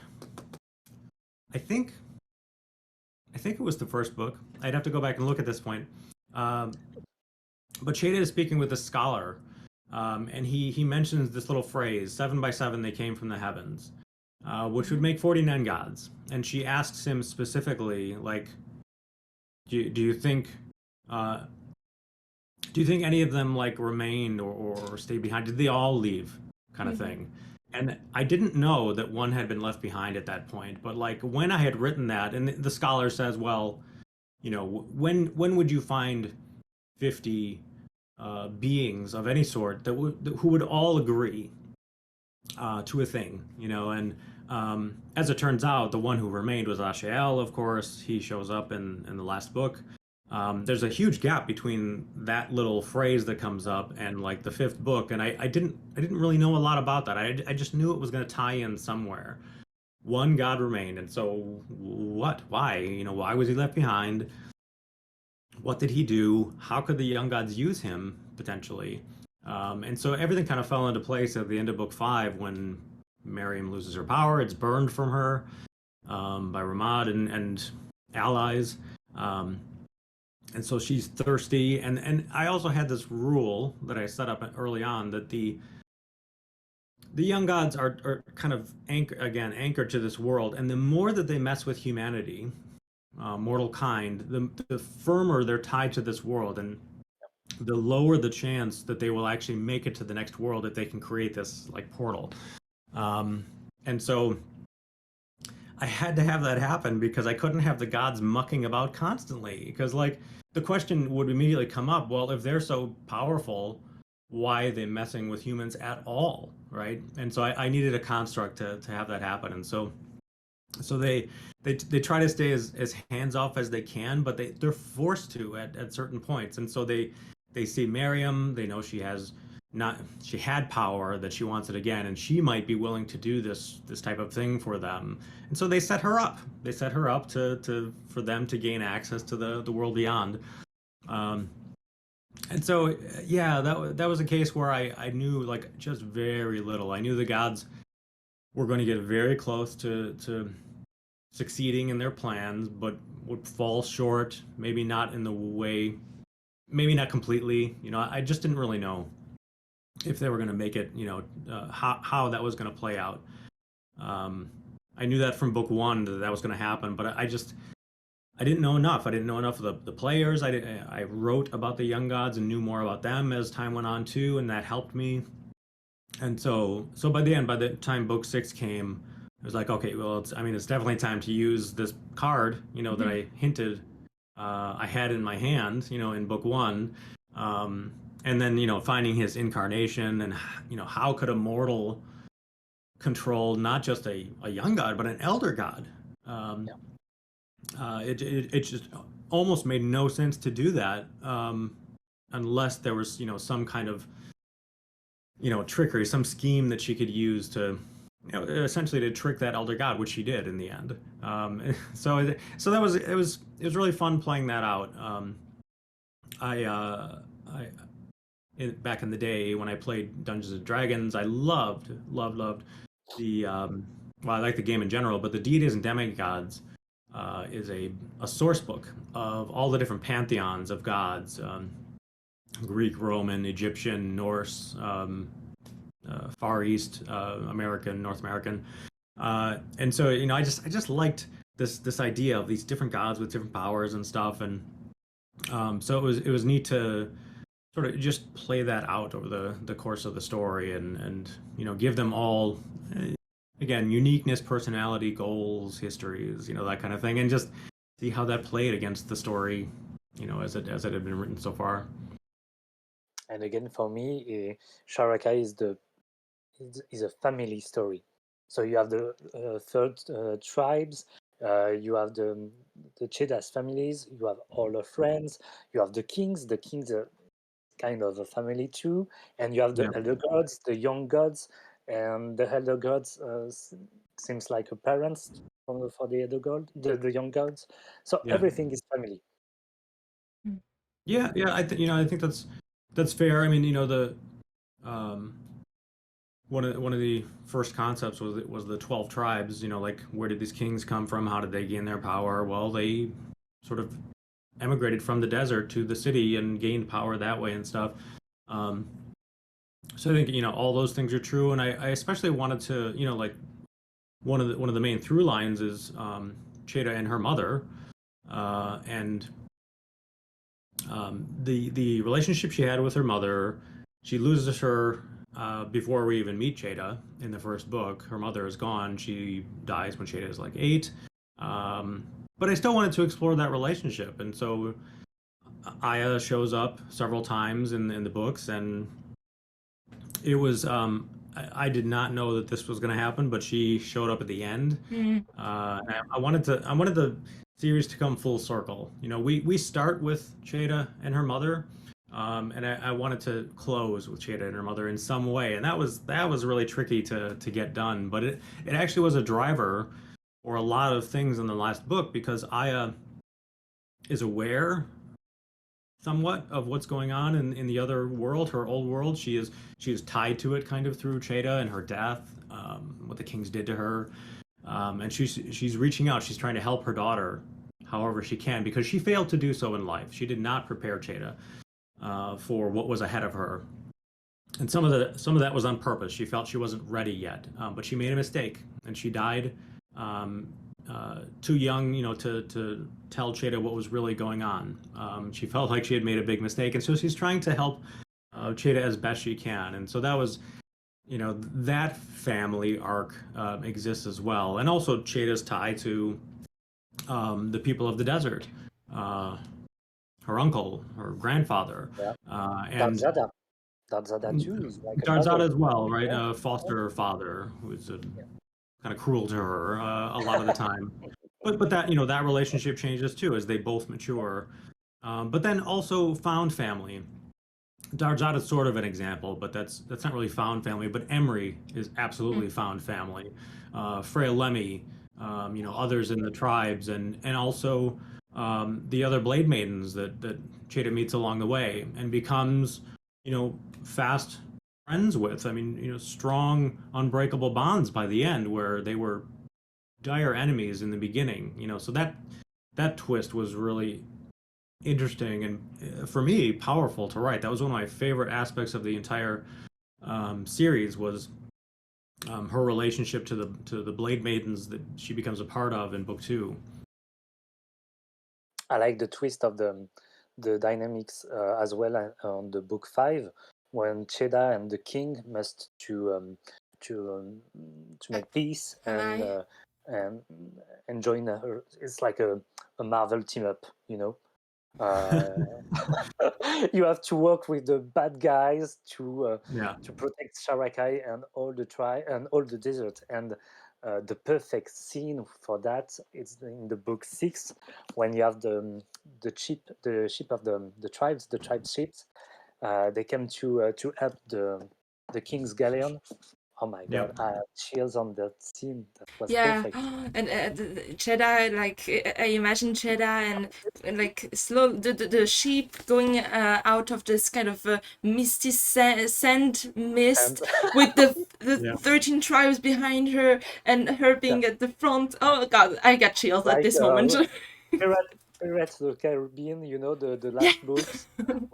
I think it was the first book. I'd have to go back and look at this point. But Shada is speaking with a scholar, and he mentions this little phrase, 7 by 7 they came from the heavens, which would make 49 gods. And she asks him specifically, like, do you think any of them like remained or stayed behind? Did they all leave, kind of thing? And I didn't know that one had been left behind at that point. But like when I had written that, and the scholar says, well, when would you find 50 beings of any sort who would all agree to a thing, and as it turns out, the one who remained was Ashael, of course. He shows up in the last book. There's a huge gap between that little phrase that comes up and like the 5th book, and I didn't really know a lot about that. I just knew it was going to tie in somewhere. One god remained, and so what? Why? Why was he left behind? What did he do? How could the young gods use him potentially? And so everything kind of fell into place at the end of book 5 when Miriam loses her power. It's burned from her by Ramad and allies. And so she's thirsty. And I also had this rule that I set up early on that the young gods are kind of anchored to this world. And the more that they mess with humanity, mortal kind, the firmer they're tied to this world, and the lower the chance that they will actually make it to the next world if they can create this like portal. And so I had to have that happen because I couldn't have the gods mucking about constantly, because like the question would immediately come up, well, if they're so powerful, why are they messing with humans at all, right? And so I needed a construct to have that happen. And so they try to stay as hands off as they can, but they're forced to at certain points. And so they see Miriam, they know she had power, that she wants it again, and she might be willing to do this type of thing for them. And so they set her up. They set her up for them to gain access to the world beyond. And so yeah, that was a case where I knew like just very little. I knew the gods were going to get very close to succeeding in their plans, but would fall short, maybe not in the way, maybe not completely. I just didn't really know if they were going to make it, how that was going to play out. I knew that from book 1 that was going to happen, but I didn't know enough. I didn't know enough of the players. I wrote about the young gods and knew more about them as time went on too, and that helped me. And so by the time book 6 came, it was like, okay, well, it's definitely time to use this card, that I hinted I had in my hand, in book 1. And then, finding his incarnation and, how could a mortal control not just a young god, but an elder god? It just almost made no sense to do that unless there was, some kind of, trickery, some scheme that she could use to, essentially to trick that elder god, which she did in the end. So that was it was really fun playing that out. Back in the day when I played Dungeons and Dragons, I loved the well, I like the game in general, but the Deities and Demigods is a source book of all the different pantheons of gods, Greek, Roman, Egyptian, Norse, Far East, American, North American, and so I just liked this idea of these different gods with different powers and stuff, and so it was neat to sort of just play that out over the course of the story, and give them all again uniqueness, personality, goals, histories, that kind of thing, and just see how that played against the story, as it had been written so far. And again, for me, Sharakhai is a family story. So you have the third tribes, you have the Chedas families, you have all the friends, you have the kings. The kings are kind of a family too, and you have the elder gods, the young gods, and the elder gods seems like a parents for the elder god, the young gods. So Yeah. everything is family. Yeah, I think that's fair. I mean, the um, one of the first concepts was the 12 tribes. Like, where did these kings come from? How did they gain their power? Well, they sort of emigrated from the desert to the city and gained power that way and stuff. Um, so I think all those things are true, and I especially wanted to like one of the main through lines is Cheta and her mother, and the relationship she had with her mother. She loses her before we even meet Cheta in the first book. Her mother is gone. She dies when Cheta is like 8. But I still wanted to explore that relationship, and so Aya shows up several times in the books, and it was I did not know that this was going to happen, but she showed up at the end. And I wanted the series to come full circle. We start with Cheta and her mother, and I wanted to close with Cheta and her mother in some way, and that was really tricky to get done. But it actually was a driver for a lot of things in the last book, because Aya is aware somewhat of what's going on in the other world, her old world. She is tied to it kind of through Cheta and her death, what the kings did to her, and she's reaching out. She's trying to help her daughter however she can, because she failed to do so in life. She did not prepare Cheta for what was ahead of her, and some of that was on purpose. She felt she wasn't ready yet, but she made a mistake, and she died too young, to tell Cheta what was really going on. She felt like she had made a big mistake, and so she's trying to help Cheta as best she can. And so that was, that family arc exists as well, and also Cheta's tie to the people of the desert, her uncle, her grandfather, and Darzada too is like a Darzada father. as well, right? Foster father, who's kind of cruel to her a lot of the time. But that that relationship changes too as they both mature. But then also found family. Darzada is sort of an example, but that's not really found family. But Emery is absolutely found family. Freya Lemmy, others in the tribes, and also the other Blade Maidens that Cheta meets along the way and becomes fast friends with. I mean, strong, unbreakable bonds by the end, where they were dire enemies in the beginning. So that twist was really interesting and, for me, powerful to write. That was one of my favorite aspects of the entire series, was her relationship to the Blade Maidens that she becomes a part of in book 2. I like the twist of the dynamics as well on the book 5, when Cheta and the king must to make peace and join her. It's like a Marvel team up, you have to work with the bad guys to protect Sharakhai and all the and all the desert. And the perfect scene for that is in the book 6, when you have the ship of the tribes, the tribe ships. They came to help the king's galleon. Oh my god, I have chills on that scene. That was perfect. And Cheta, like I imagine Cheta and like slow the sheep going out of this kind of misty sand mist with the 13 tribes behind her, and her being at the front. Oh god, I get chills at this moment. Pirates of the Caribbean, the last books, when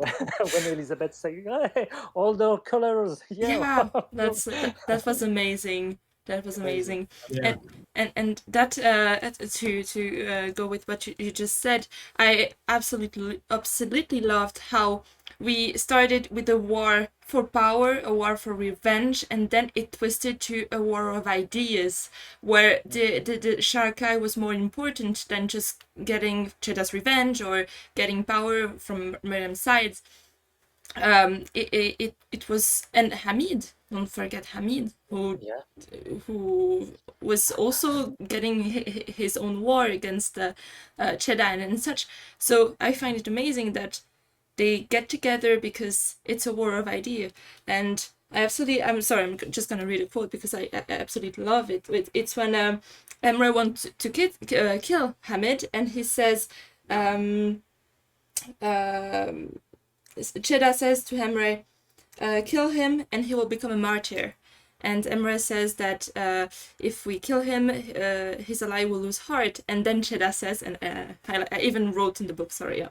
Elizabeth saying, "Hey, all the colors." Yeah, that was amazing. That was amazing. Yeah. And that to go with what you just said, I absolutely loved how we started with a war for power, a war for revenge, and then it twisted to a war of ideas, where the Sharakhai was more important than just getting Cheta's revenge or getting power from Miriam's sides. It was, and Hamid, don't forget Hamid, who was also getting his own war against Cheta and such. So I find it amazing that they get together because it's a war of idea, and I'm sorry, I'm just gonna read a quote because I absolutely love it. It's when Emre wants to kill Hamid, and he says, Cheda says to Emre, kill him and he will become a martyr. And Emre says that if we kill him, his ally will lose heart. And then Cheda says, and I even wrote in the book, sorry, yeah.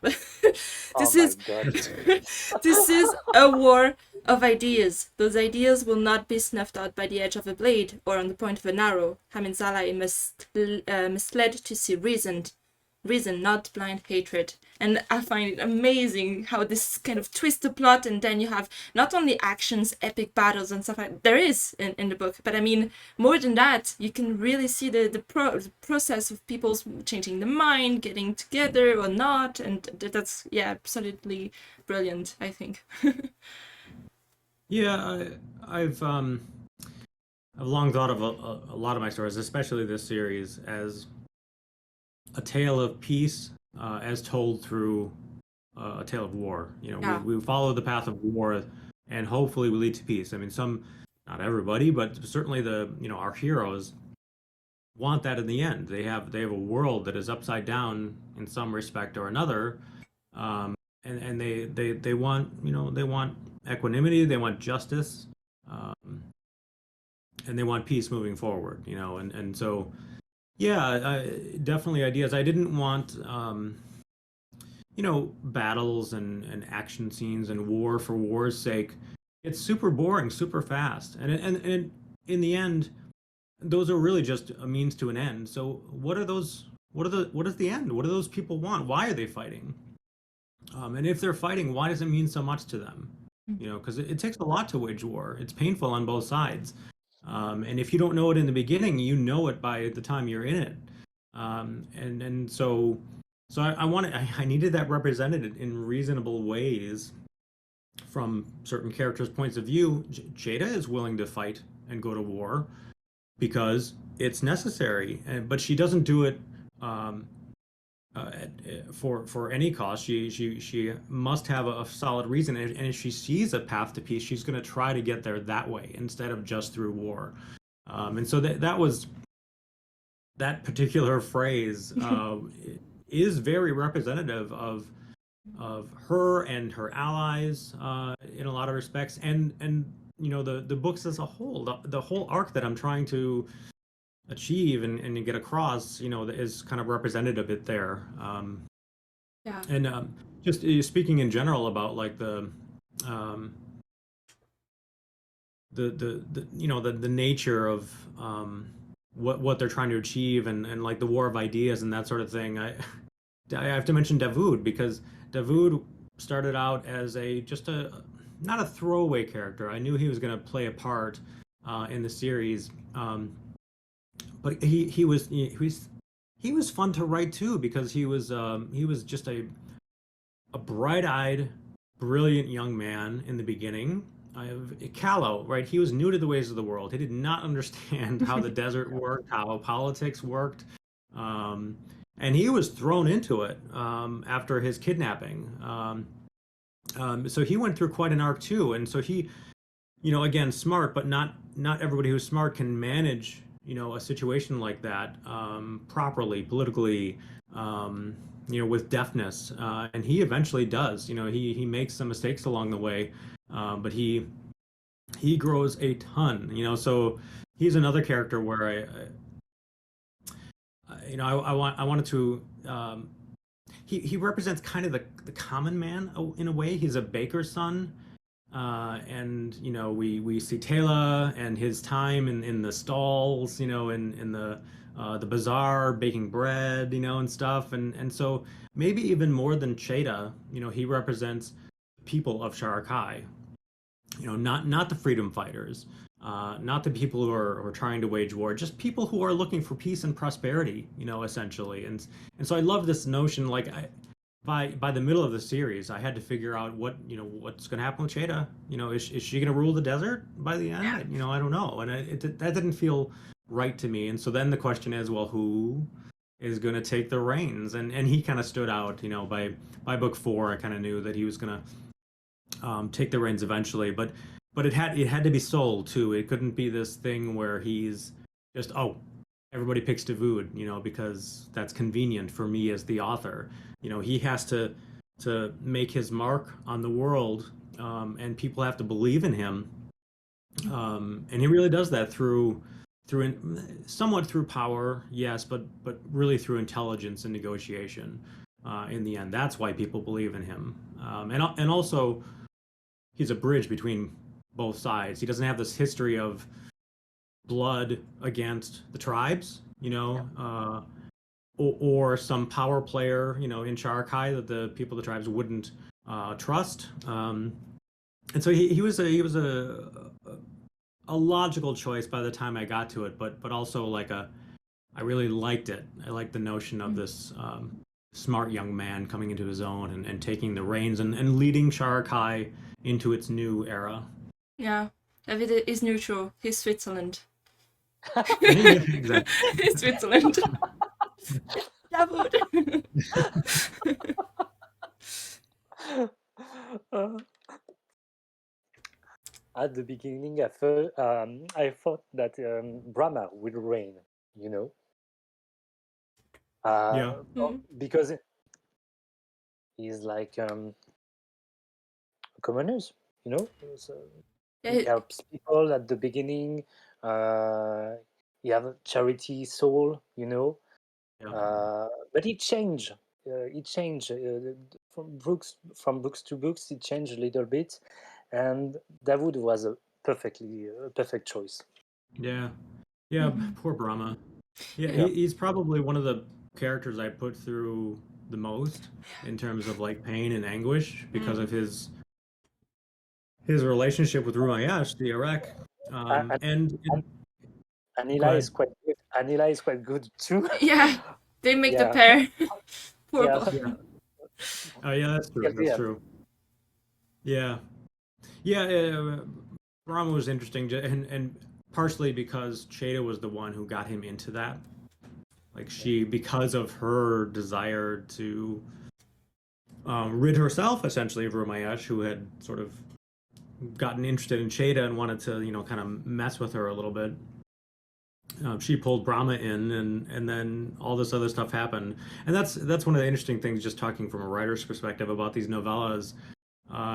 This is this is a war of ideas. Those ideas will not be snuffed out by the edge of a blade or on the point of an arrow. Hamid's ally misled to see reason, not blind hatred. And I find it amazing how this kind of twists the plot, and then you have not only actions, epic battles and stuff like there is in the book, but I mean, more than that, you can really see the process of people changing their mind, getting together or not, and that's, yeah, absolutely brilliant, I think. Yeah, I've long thought of a lot of my stories, especially this series, as a tale of peace as told through a tale of war. You know, Yeah. we follow the path of war, and hopefully we lead to peace. I mean, not everybody, but certainly our heroes want that in the end. They have a world that is upside down in some respect or another, and they want they want equanimity, they want justice, and they want peace moving forward. And so. Yeah, definitely ideas. I didn't want, battles and action scenes and war for war's sake. It's super boring, super fast, and in the end, those are really just a means to an end. So what are those? What is the end? What do those people want? Why are they fighting? And if they're fighting, why does it mean so much to them? Because it takes a lot to wage war. It's painful on both sides. And if you don't know it in the beginning, you know it by the time you're in it. And so I needed that represented in reasonable ways from certain characters' points of view. Jada is willing to fight and go to war because it's necessary, but she doesn't do it for any cost. She must have a solid reason, and if she sees a path to peace, she's going to try to get there that way instead of just through war. And so that particular phrase is very representative of her and her allies in a lot of respects, and the books as a whole, the whole arc that I'm trying to achieve and get across, is kind of represented a bit there. Yeah. And just speaking in general about like the nature of what they're trying to achieve, and like the war of ideas and that sort of thing. I have to mention Davoud, because Davoud started out as not a throwaway character. I knew he was going to play a part in the series. But he was fun to write too, because he was just a bright-eyed, brilliant young man in the beginning. Callow, right? He was new to the ways of the world. He did not understand how the desert worked, how politics worked, and he was thrown into it after his kidnapping. So he went through quite an arc too, and so he, again, smart, but not everybody who's smart can manage a situation like that properly, politically, with deftness, and he eventually does. He makes some mistakes along the way, but he grows a ton. So he's another character where I wanted to. He represents kind of the common man in a way. He's a baker's son. And we see Taylor and his time in the stalls, in the bazaar baking bread, and stuff, and so maybe even more than Cheda, he represents people of Sharakhai, not the freedom fighters, not the people who are trying to wage war, just people who are looking for peace and prosperity, essentially, and so I love this notion. Like by the middle of the series, I had to figure out what's going to happen with Cheda. Is she going to rule the desert by the end? I don't know, and that didn't feel right to me. And so then the question is, well, who is going to take the reins? And he kind of stood out. By book 4, I kind of knew that he was going to take the reins eventually. But but it had to be sold too. It couldn't be this thing where he's just, oh, everybody picks Davood, because that's convenient for me as the author. He has to make his mark on the world, and people have to believe in him. And he really does that somewhat through power, yes, but really through intelligence and negotiation. In the end, that's why people believe in him. And also, he's a bridge between both sides. He doesn't have this history of blood against the tribes, or some power player, in Sharakhai that the people of the tribes wouldn't trust. And so he was a logical choice by the time I got to it, but also I really liked it. I liked the notion of this smart young man coming into his own and taking the reins and leading Sharakhai into its new era. Yeah, David is neutral. He's Switzerland. Exactly. He's Switzerland. David. At the beginning, I thought that Brahma would reign, Yeah. because he's like commoners, So he helps people at the beginning. He have a charity soul, Yeah. But it changed. From books to books. It changed a little bit, and Dawood was a perfect choice. Yeah. Poor Brahma. Yeah, Yeah. he's probably one of the characters I put through the most in terms of pain and anguish because of his relationship with Rumayash, the Iraq. And Anila is quite good. Anila is quite good too. Yeah, they make the Yeah. pair. Poor Yeah. boy. yeah. Oh yeah, that's true. Yeah, That's yeah. true. Yeah. Brahma was interesting, and partially because Cheda was the one who got him into that. Because of her desire to rid herself essentially of Rumayash, who had sort of gotten interested in Cheda and wanted to, kind of mess with her a little bit. She pulled Brahma in, and then all this other stuff happened. And that's one of the interesting things, just talking from a writer's perspective about these novellas,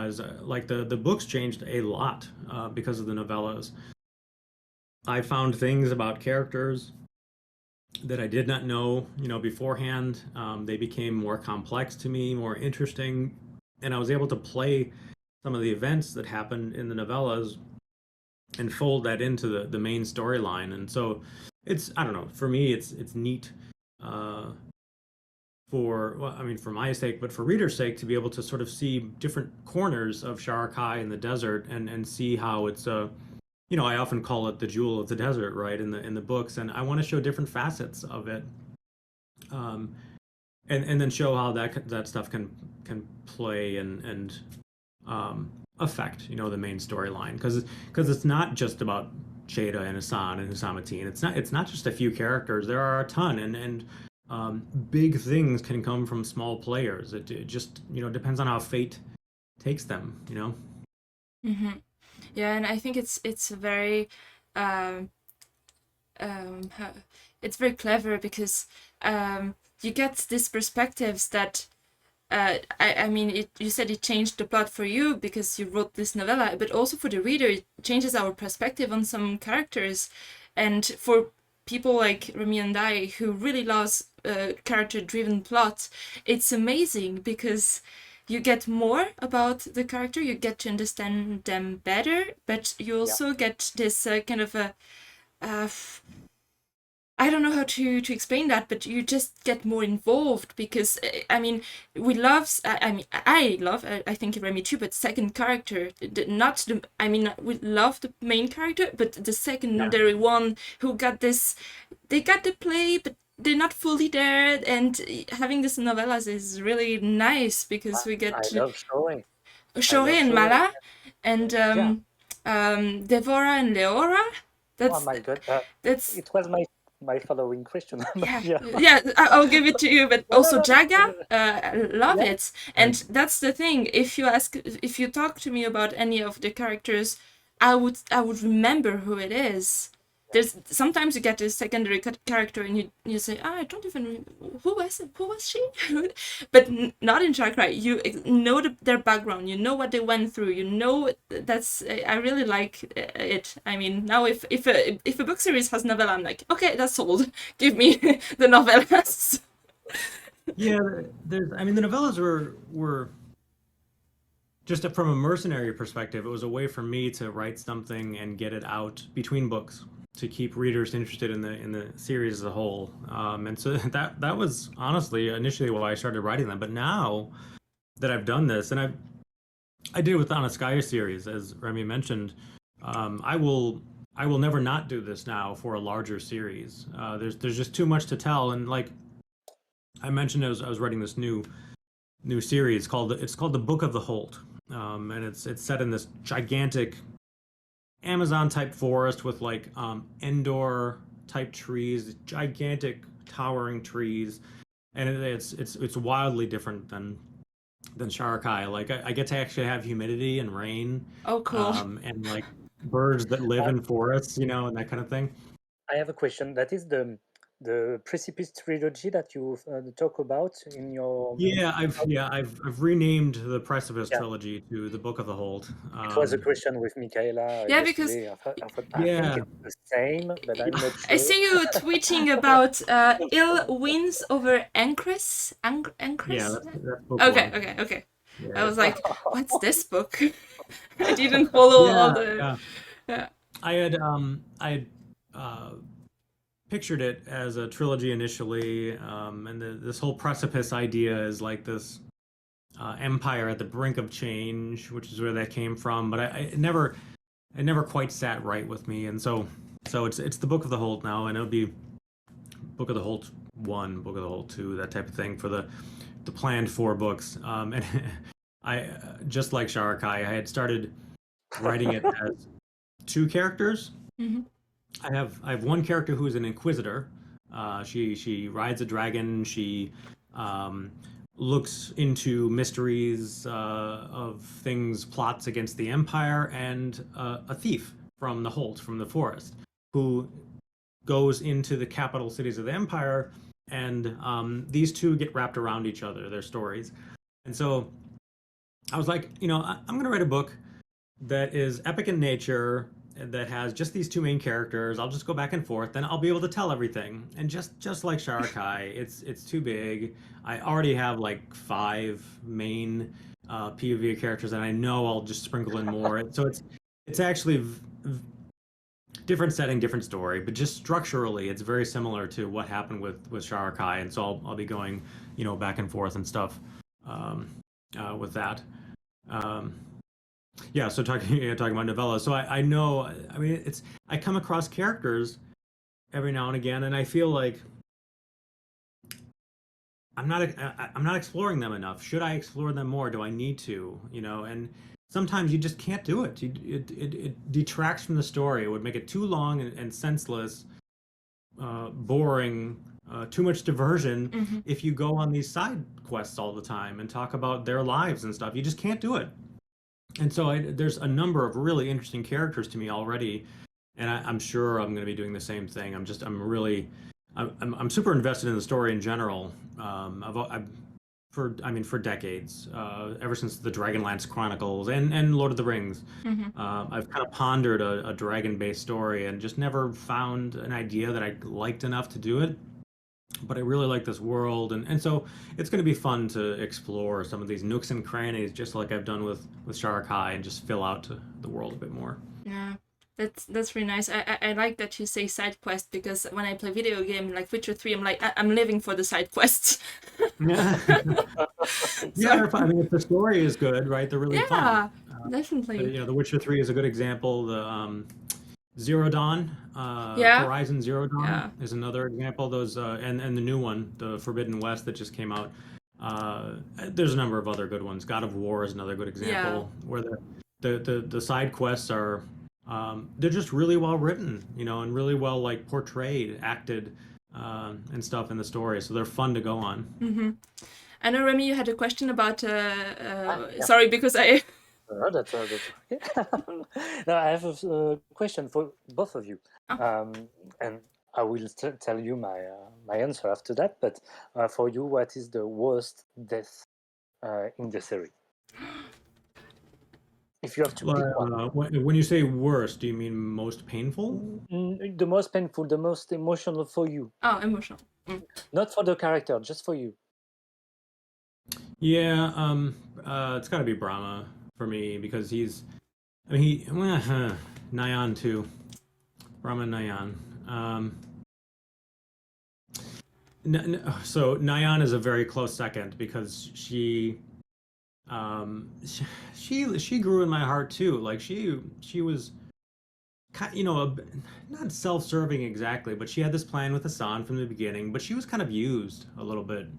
is the books changed a lot because of the novellas. I found things about characters that I did not know, beforehand. They became more complex to me, more interesting, and I was able to play some of the events that happened in the novellas and fold that into the main storyline. And so it's, I don't know, for me it's neat for my sake, but for readers' sake, to be able to sort of see different corners of Sharakhai in the desert and see how it's I often call it the jewel of the desert, right, in the books, and I want to show different facets of it, and then show how that stuff can play and affect the main storyline, because it's not just about Cheda and Assan and Husamatin. It's not just a few characters. There are a ton, and big things can come from small players. It just depends on how fate takes them. Mm-hmm. Yeah, and I think it's very it's very clever because you get these perspectives that you said it changed the plot for you because you wrote this novella, but also for the reader it changes our perspective on some characters. And for people like Rémi and I, who really loves character-driven plots, it's amazing because you get more about the character, you get to understand them better, but you also get this kind of a I don't know how to explain that, but you just get more involved because I think Rémi too, but second character, we love the main character, but the secondary one who got this, they got the play, but they're not fully there, and having this novellas is really nice because we get I love Shore. Shore and Mala, and Devora and Leora. Oh my god, it was my following question. Yeah, I'll give it to you, but also Jaga, love it. And that's the thing, if you talk to me about any of the characters I would remember who it is. There's sometimes you get a secondary character and you say, I don't even remember who was she. But not in Sharakhai. You know their background, you know what they went through, you know. That's I really like it. I mean, now if a book series has novella, I'm like, okay, that's sold. Give me the novellas. Yeah, the novellas were just from a mercenary perspective, it was a way for me to write something and get it out between books to keep readers interested in the series as a whole. And so that was honestly initially why I started writing them. But now that I've done this, and I did it with the Anatskaya series, as Rémi mentioned, I will never not do this now for a larger series. There's just too much to tell, and like I mentioned, I was writing this new series called the Book of the Holt, and it's set in this gigantic Amazon type forest with like Endor type trees, gigantic towering trees, and it's wildly different than Sharakhai. Like I get to actually have humidity and rain, Oh, cool. and like birds that live in forests, and that kind of thing. I have a question. That is the Precipice trilogy that you talk about in your. Yeah, I've renamed the Precipice Yeah. trilogy to the Book of the Holt. It was a question with Mikaela Yeah, because yesterday. I think it's the same, but I'm not sure. I see you tweeting about ill wins over Ancris. Ancris? Yeah, that's book Okay, one. okay. Yeah. I was like, what's this book? I didn't follow all the. Yeah. I had pictured it as a trilogy initially, and this whole precipice idea is like this empire at the brink of change, which is where that came from. But it never quite sat right with me, and so it's the Book of the Holt now, and it'll be Book of the Holt 1, Book of the Holt 2, that type of thing for the planned 4 books. And I just like Sharakhai, I had started writing it as 2 characters. Mm-hmm. I have one character who is an inquisitor. She rides a dragon. She looks into mysteries of things, plots against the Empire, and a thief from the Holt, from the forest, who goes into the capital cities of the Empire, and these two get wrapped around each other, their stories. And so I was like, I'm going to write a book that is epic in nature, that has just these 2 main characters. I'll just go back and forth, then I'll be able to tell everything. And just like Sharakhai, it's too big. I already have like 5 main POV characters, and I know I'll just sprinkle in more. So it's actually different setting, different story, but just structurally, it's very similar to what happened with Sharakhai. And so I'll be going, back and forth and stuff with that. Yeah, so talking about Novella, so I know, I come across characters every now and again, and I feel like I'm not exploring them enough. Should I explore them more? Do I need to? And sometimes you just can't do it. It detracts from the story. It would make it too long and senseless, boring, too much diversion if you go on these side quests all the time and talk about their lives and stuff. You just can't do it. And so there's a number of really interesting characters to me already, and I'm sure I'm going to be doing the same thing. I'm super invested in the story in general. For decades, ever since the Dragonlance Chronicles and Lord of the Rings, I've kind of pondered a dragon-based story and just never found an idea that I liked enough to do it. But I really like this world, and so it's going to be fun to explore some of these nooks and crannies, just like I've done with Sharakhai, and just fill out the world a bit more. Yeah, that's really nice. I like that you say side quest, because when I play video game like Witcher 3, I'm like, I'm living for the side quests. Yeah, if the story is good, right? They're really fun. Yeah, definitely. The Witcher 3 is a good example. The Zero Dawn, Horizon Zero Dawn is another example. Those and the new one, the Forbidden West that just came out. There's a number of other good ones. God of War is another good example, where the side quests are they're just really well written, and really well like portrayed, acted, and stuff in the story. So they're fun to go on. I know, Rémi, you had a question about. Sorry, because I That's okay. Now I have a question for both of you, and I will tell you my answer after that. But for you, what is the worst death in the series? If you have to pick one, When you say worst, do you mean most painful? the most painful, the most emotional for you, Oh, emotional. not for the character, just for you. Yeah, it's got to be Brahma for me because Nyan too. Brahma and Nyan. So Nyan is a very close second because she grew in my heart too. Like she was not self-serving exactly, but she had this plan with Assan'S from the beginning, but she was kind of used a little bit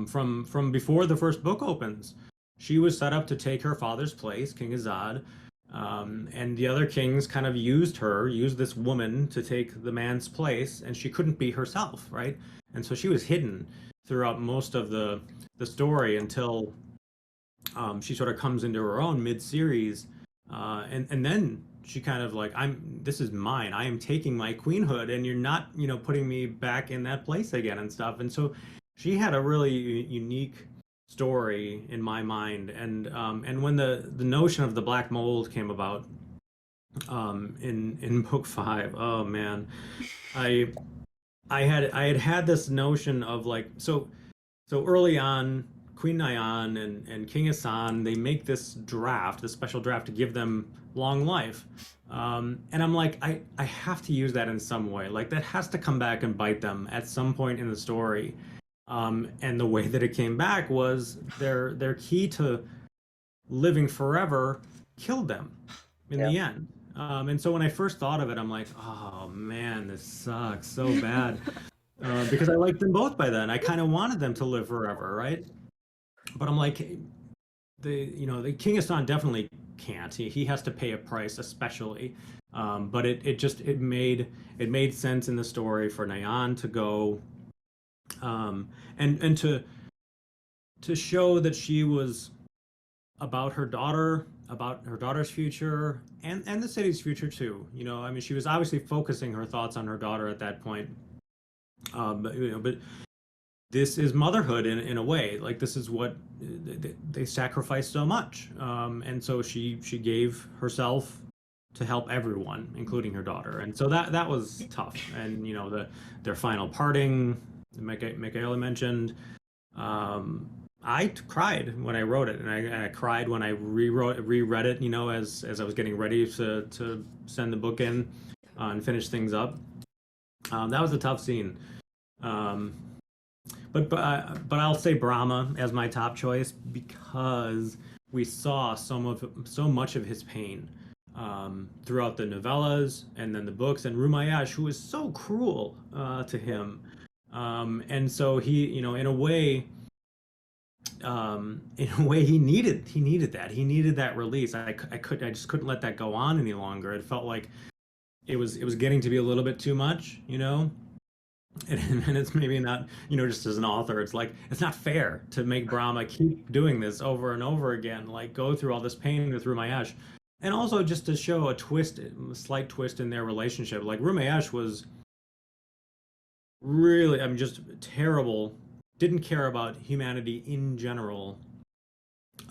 from before the first book opens. She was set up to take her father's place, King Azad, and the other kings kind of used this woman to take the man's place, and she couldn't be herself, right? And so she was hidden throughout most of the story until she sort of comes into her own mid-series, and then she kind of like, this is mine. I am taking my queenhood, and you're not, putting me back in that place again and stuff. And so she had a really unique story in my mind. And when the notion of the black mold came about in book 5, oh man, I had this notion of like, so early on, Queen Nyan and King Assan'S, they make this special draft to give them long life. And I'm like, I have to use that in some way. Like that has to come back and bite them at some point in the story. And the way that it came back was their key to living forever killed them in the end. And so when I first thought of it, I'm like, oh man, this sucks so bad. Because I liked them both by then. I kind of wanted them to live forever, right? But I'm like, the King Assan'S definitely can't. He has to pay a price, especially. But it made sense in the story for Nyan to go, and to show that she was about her daughter's future, and the city's future too. I mean, she was obviously focusing her thoughts on her daughter at that point. But this is motherhood in a way. Like this is what they sacrificed so much, and so she gave herself to help everyone, including her daughter. And so that was tough. And their final parting, Mikaela mentioned. I cried when I wrote it, and I cried when I reread it. As I was getting ready to send the book in and finish things up. That was a tough scene. But I'll say Brahma as my top choice because we saw so much of his pain throughout the novellas and then the books, and Rumaysh, who was so cruel to him, and so he, in a way, he needed that release. I just couldn't let that go on any longer. It felt like it was getting to be a little bit too much, And it's maybe not, just as an author, it's like, it's not fair to make Brahma keep doing this over and over again, like go through all this pain with Rumaysh. And also just to show a slight twist in their relationship. Like Rumaysh was really, just terrible, didn't care about humanity in general.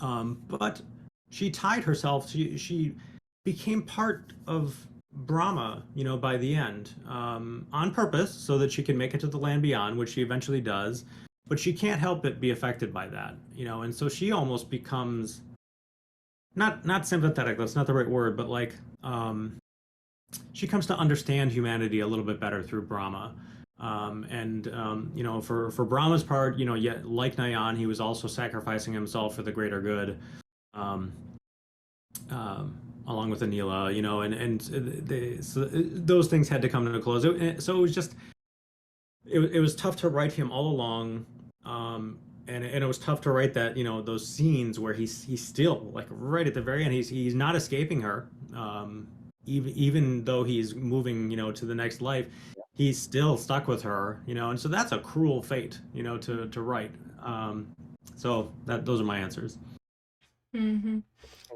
But she tied herself, she became part of Brahma, by the end, on purpose, so that she can make it to the land beyond, which she eventually does. But she can't help but be affected by that, and so she almost becomes not sympathetic. That's not the right word, but like she comes to understand humanity a little bit better through Brahma. For Brahma's part, yet like Nyan, he was also sacrificing himself for the greater good. Along with Anila, so those things had to come to a close. So it was just, it was tough to write him all along, and it was tough to write that, those scenes where he's still like right at the very end, he's not escaping her, even though he's moving, to the next life, he's still stuck with her, and so that's a cruel fate, to write. So those are my answers. Mm-hmm.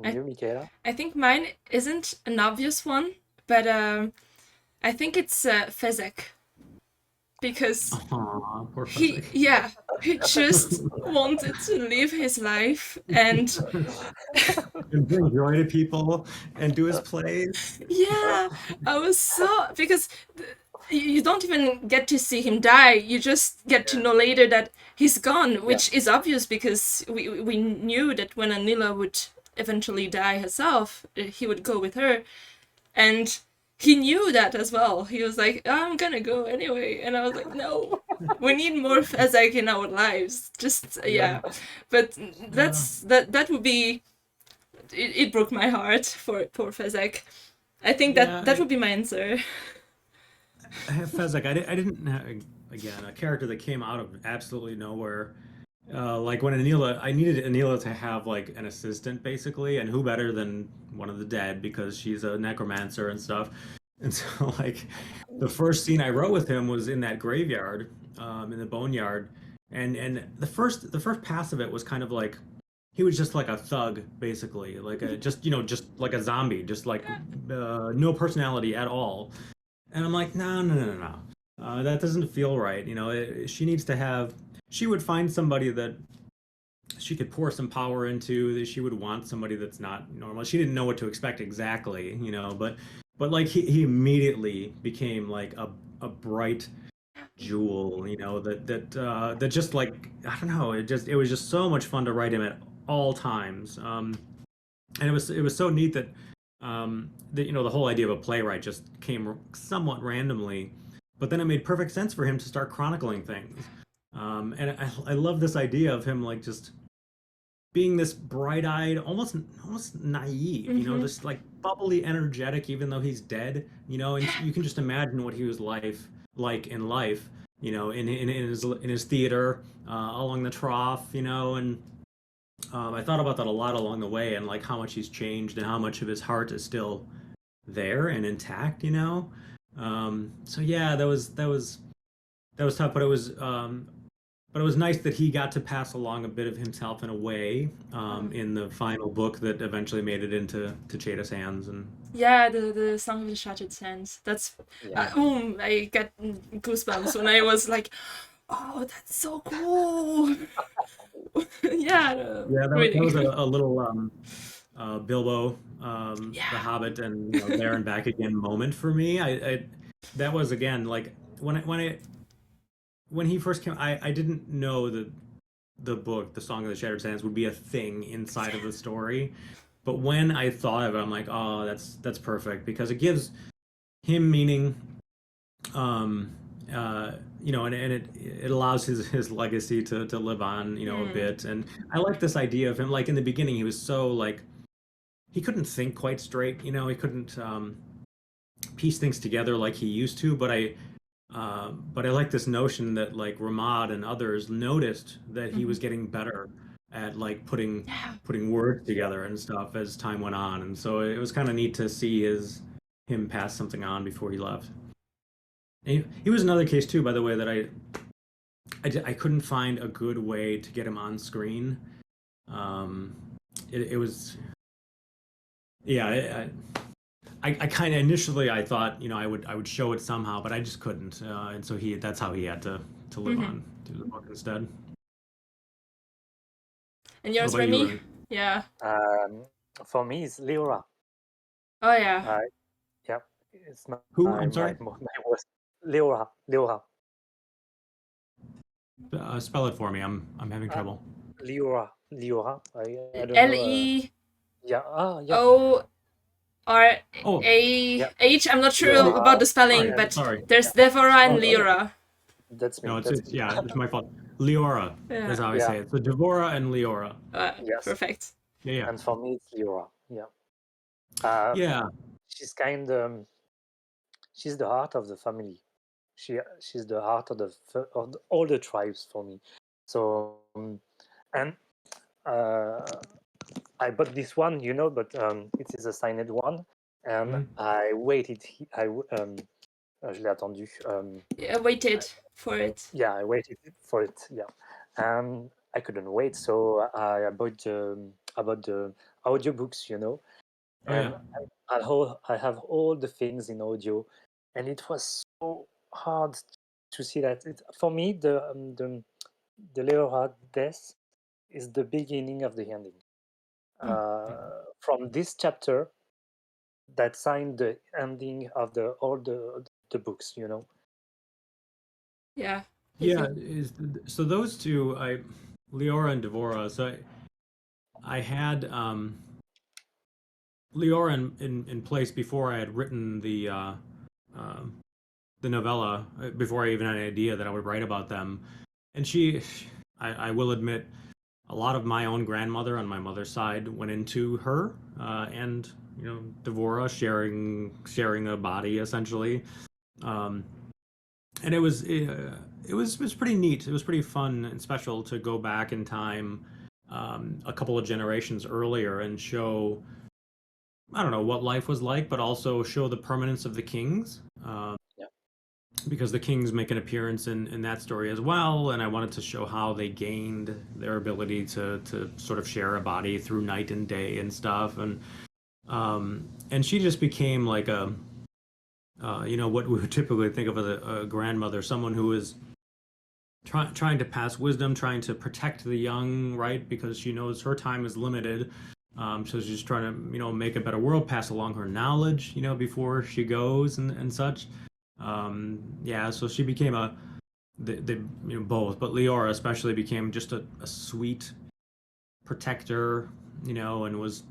And you, Mikaela? I think mine isn't an obvious one, but I think it's Fezek. Because Aw, poor he Fezzik. just wanted to live his life, and And bring joy to people and do his plays. yeah, I was so, because you don't even get to see him die, you just get to Yeah. know later that he's gone, Yeah. which is obvious because we knew that when Anila would eventually die herself, he would go with her, and he knew that as well. He was like, I'm gonna go anyway. And I was like, no, we need more Fezek in our lives. Just, yeah. But that would be, it broke my heart for poor Fezek. I think Yeah, that would be my answer. Fezzik, I didn't again, a character that came out of absolutely nowhere. Like when Anila, I needed Anila to have like an assistant basically, and who better than one of the dead because she's a necromancer and stuff. And so like the first scene I wrote with him was in that graveyard, in the boneyard, and the first pass of it was kind of like he was just like a thug basically, like a just like a zombie, just like no personality at all. And I'm like, no, no, no, no, no. That doesn't feel right. She needs to have. She would find somebody that she could pour some power into. That she would want somebody that's not normal. She didn't know what to expect exactly, but like he immediately became like a bright jewel, that just like I don't know. It was just so much fun to write him at all times. And it was so neat that the whole idea of a playwright just came somewhat randomly, but then it made perfect sense for him to start chronicling things. And I love this idea of him like just being this bright-eyed, almost naive, this like bubbly, energetic, even though he's dead, and you can just imagine what he was like in life, in his theater, along the trough, and I thought about that a lot along the way, and like how much he's changed and how much of his heart is still there and intact. So yeah, that was tough, but it was nice that he got to pass along a bit of himself in a way, in the final book that eventually made it into Cheetah's hands. And Yeah, the Song of the Shattered Sands. That's, Yeah. I got goosebumps when I was like, oh, that's so cool. Yeah, yeah, that really. was a little Bilbo, Yeah. the Hobbit, and there and back again moment for me. That was again like when he first came. I didn't know that the book, The Song of the Shattered Sands, would be a thing inside of the story. But when I thought of it, I'm like, oh, that's perfect because it gives him meaning, and it allows his legacy to live on, a bit. And I like this idea of him. Like in the beginning, he was so like he couldn't think quite straight. He couldn't piece things together like he used to. But I like this notion that like Ramad and others noticed that he was getting better at like putting words together and stuff as time went on, and so it was kind of neat to see him pass something on before he left. And he was another case too, by the way, that I couldn't find a good way to get him on screen. It was yeah. I kind of initially I thought I would show it somehow, but I just couldn't, and so that's how he had to live on through the book instead. And yours, What about you, Rémi? Remy? Yeah. For me, it's Leora. Oh, yeah. Yeah, it's Who? I'm sorry. my worst. Leora. Spell it for me. I'm having trouble. Leora. I don't know. L-E-O-R-A-H. Oh, I'm not sure Leora. about the spelling, but sorry. there's Devora and Oh, Leora. That's me. No, That's me. it's my fault. Leora. Yeah. That's how I say it. So Devora and Leora. Yes. Perfect. Yeah. And for me, it's Leora. Yeah. Yeah. She's she's the heart of the family. She's the heart of all the tribes for me. So and I bought this one, but it is a signed one, and I waited. Je l'ai attendu. I waited for it. Yeah, I waited for it. Yeah, and I couldn't wait, so I bought about the audiobooks, you know. Oh And yeah. I have all the things in audio, and it was so hard to see that. For me, the Leora death is the beginning of the ending. Mm. From this chapter, that signed the ending of all the books, you know. Yeah. I Yeah, think. so those two, Leora and Devora. So I had Leora in place before I had written um the novella, before I even had an idea that I would write about them. And I will admit, a lot of my own grandmother on my mother's side went into her, and Devora sharing a body essentially. Um, and it was pretty neat. It was pretty fun and special to go back in time, a couple of generations earlier, and show, I don't know, what life was like, but also show the permanence of the kings. Yeah. Because the kings make an appearance in that story as well, and I wanted to show how they gained their ability to sort of share a body through night and day and stuff. And she just became like a what we would typically think of as a grandmother, someone who is trying to pass wisdom, trying to protect the young, right? Because she knows her time is limited. So she's trying to, make a better world, pass along her knowledge, before she goes and such. Yeah, so she became both, but Leora especially became just a sweet protector, and was,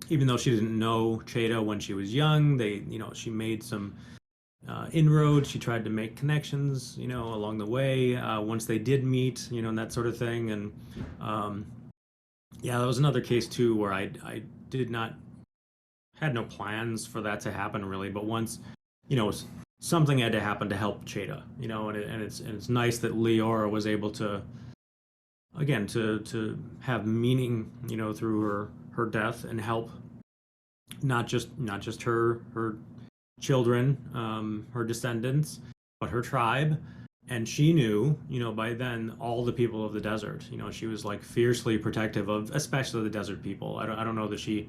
even though she didn't know Cheta when she was young, she made some inroads. She tried to make connections, along the way. Once they did meet, and that sort of thing. And yeah, that was another case too where I did not had no plans for that to happen really, but once, something had to happen to help Cheta, and it's nice that Leora was able to, again, to have meaning, through her death, and help not just her children, her descendants, but her tribe. And she knew, by then, all the people of the desert. She was like fiercely protective of, especially the desert people. I don't know that she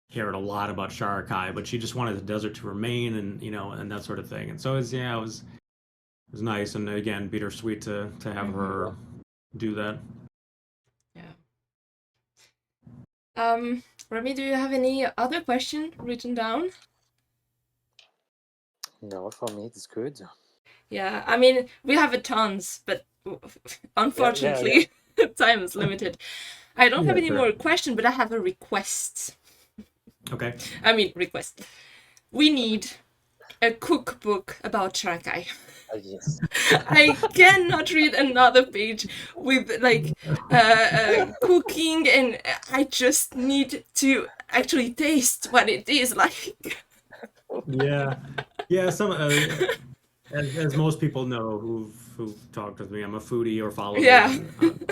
cared a lot about Sharakhai, but she just wanted the desert to remain, and and that sort of thing. And so it was nice, and again, bittersweet to have her do that. Yeah. Rémi, do you have any other question written down? No, for me it's good. Yeah, I mean, we have a tons, but unfortunately, time is limited. I don't have any more questions, but I have a request. Okay. I mean, request. We need a cookbook about Sharakhai. Yes. I cannot read another page with cooking, and I just need to actually taste what it is like. Yeah. Some as most people know who've talked with me, I'm a foodie or follow me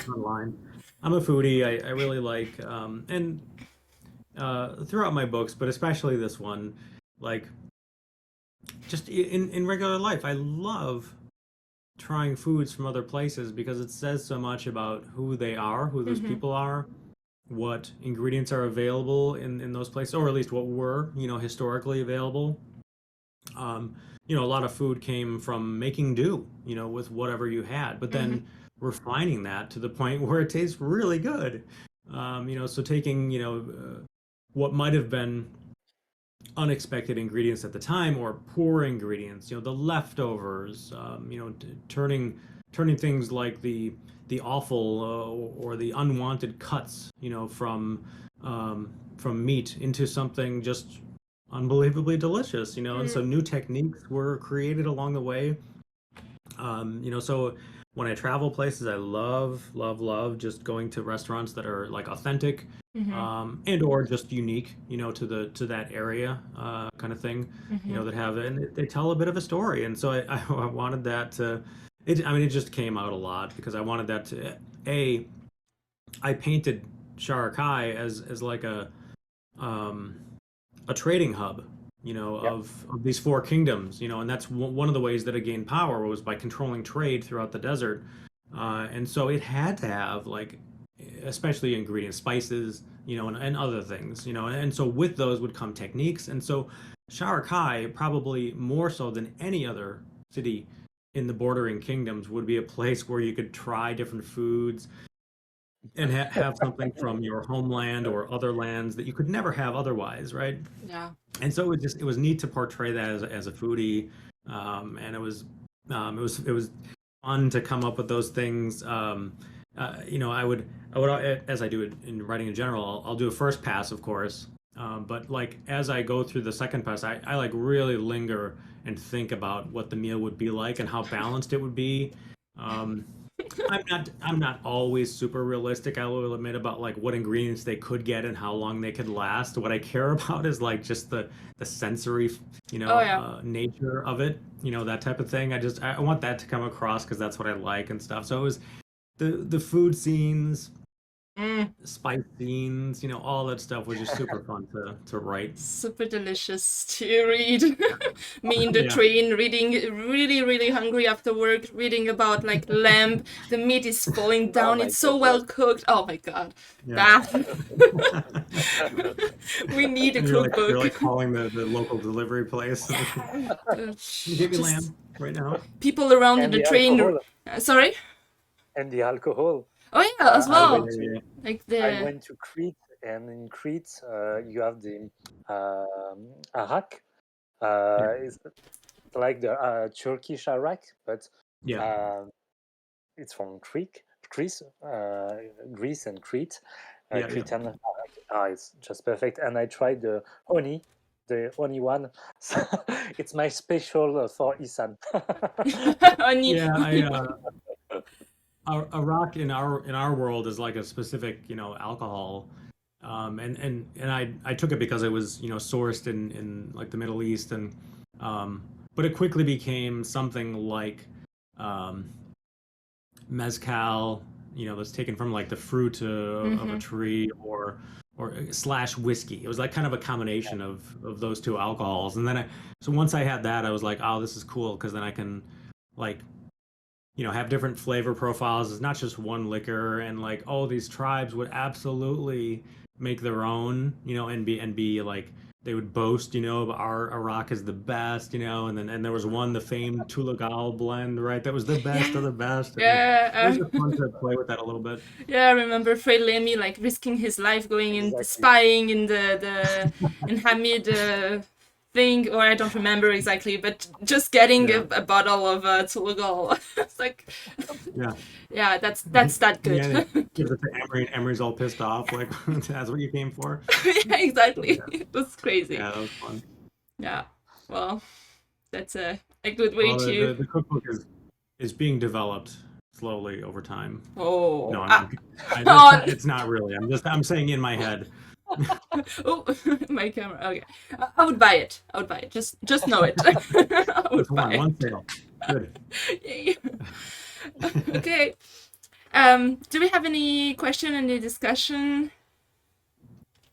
online. I'm a foodie. I really like, and throughout my books, but especially this one, like, just in regular life, I love trying foods from other places because it says so much about who they are, who those people are, what ingredients are available in those places, or at least what were, historically available. A lot of food came from making do, with whatever you had, but then refining that to the point where it tastes really good. So taking, what might have been unexpected ingredients at the time, or poor ingredients, the leftovers, turning things like the awful, or the unwanted cuts, from meat into something just unbelievably delicious, and so new techniques were created along the way. So when I travel places, I love just going to restaurants that are like authentic, and or just unique, to that area, kind of thing, that have, and they tell a bit of a story. And so I wanted that to, it just came out a lot because I wanted that to, I painted Sharakhai as like a trading hub, of these four kingdoms, and that's one of the ways that it gained power was by controlling trade throughout the desert. And so it had to have like especially ingredients, spices, and other things, and so with those would come techniques. And so Sharakhai, probably more so than any other city in the bordering kingdoms, would be a place where you could try different foods and have something from your homeland or other lands that you could never have otherwise, right? Yeah. And so it was neat to portray that as a foodie, and it was fun to come up with those things. I would as I do it in writing in general, I'll do a first pass, of course, but like as I go through the second pass, I like really linger and think about what the meal would be like and how balanced it would be. I'm not always super realistic, I will admit, about like what ingredients they could get and how long they could last. What I care about is like just the sensory, Oh yeah. nature of it, that type of thing. I want that to come across because that's what I like and stuff. So it was the food scenes, spice scenes, all that stuff was just super fun to write. Super delicious to read. Me in the Yeah. train reading, really, really hungry after work, reading about like lamb. The meat is falling down. my It's so God, well yes. cooked. Oh my god. Yeah. We need a And you're cookbook. like calling the local delivery place. Can you get me Just lamb right now? people around in And the the train. alcohol. Sorry? And the alcohol. Oh yeah, as I well. went to Like I the went to Crete, and in Crete, you have the arak. Yeah. It's like the Turkish arak, but Yeah. it's from Greece, Greece and Crete. Yeah. Cretan arak. It's just perfect. And I tried the honey one. So it's my special for Isan. Only. Yeah, Iraq in our world is like a specific, alcohol, and I took it because it was, sourced in like the Middle East, and but it quickly became something like um, mezcal, that's taken from like the fruit of a tree, or slash whiskey. It was like kind of a combination of those two alcohols, and then so once I had that, I was like, oh, this is cool because then I can like have different flavor profiles. It's not just one liquor, and like all these tribes would absolutely make their own, and be like they would boast, our Iraq is the best, and there was one, the famed Tulagal blend, right? That was the best of the best. And it was Yeah. just fun to play with that a little bit. Yeah, I remember Fred Rémi like risking his life going in Exactly. spying in the in Hamid thing, or I don't remember exactly, but just getting Yeah. a bottle of Tulagal. It's like, Yeah. yeah, that's that good. Yeah, and gives it to Emery, and Emery's all pissed off, like that's what you came for. Yeah, exactly. Yeah. It was crazy. Yeah, that was fun. Yeah. Well, that's a good way Well, to. the cookbook is being developed slowly over time. Oh. No, it's not really. I'm saying in my head. Oh, my camera. Okay, I would buy it. I would buy it. Just know it. I would That's buy it. one sale. Good. Yay. Okay. Do we have any question, any discussion?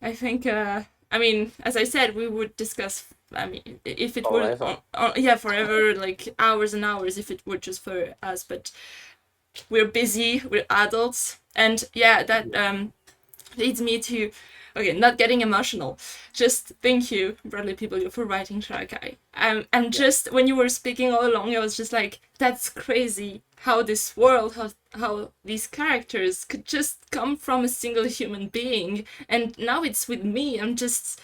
I think. I mean, as I said, we would discuss. I mean, if it were, Forever. yeah, forever, like hours and hours, if it were just for us. But we're busy. We're adults, and yeah, that leads me to. Okay, not getting emotional. Just thank you, Bradley People, for writing Sharakhai. And just when you were speaking all along, I was just like, that's crazy how this world, how these characters could just come from a single human being. And now it's with me. I'm just,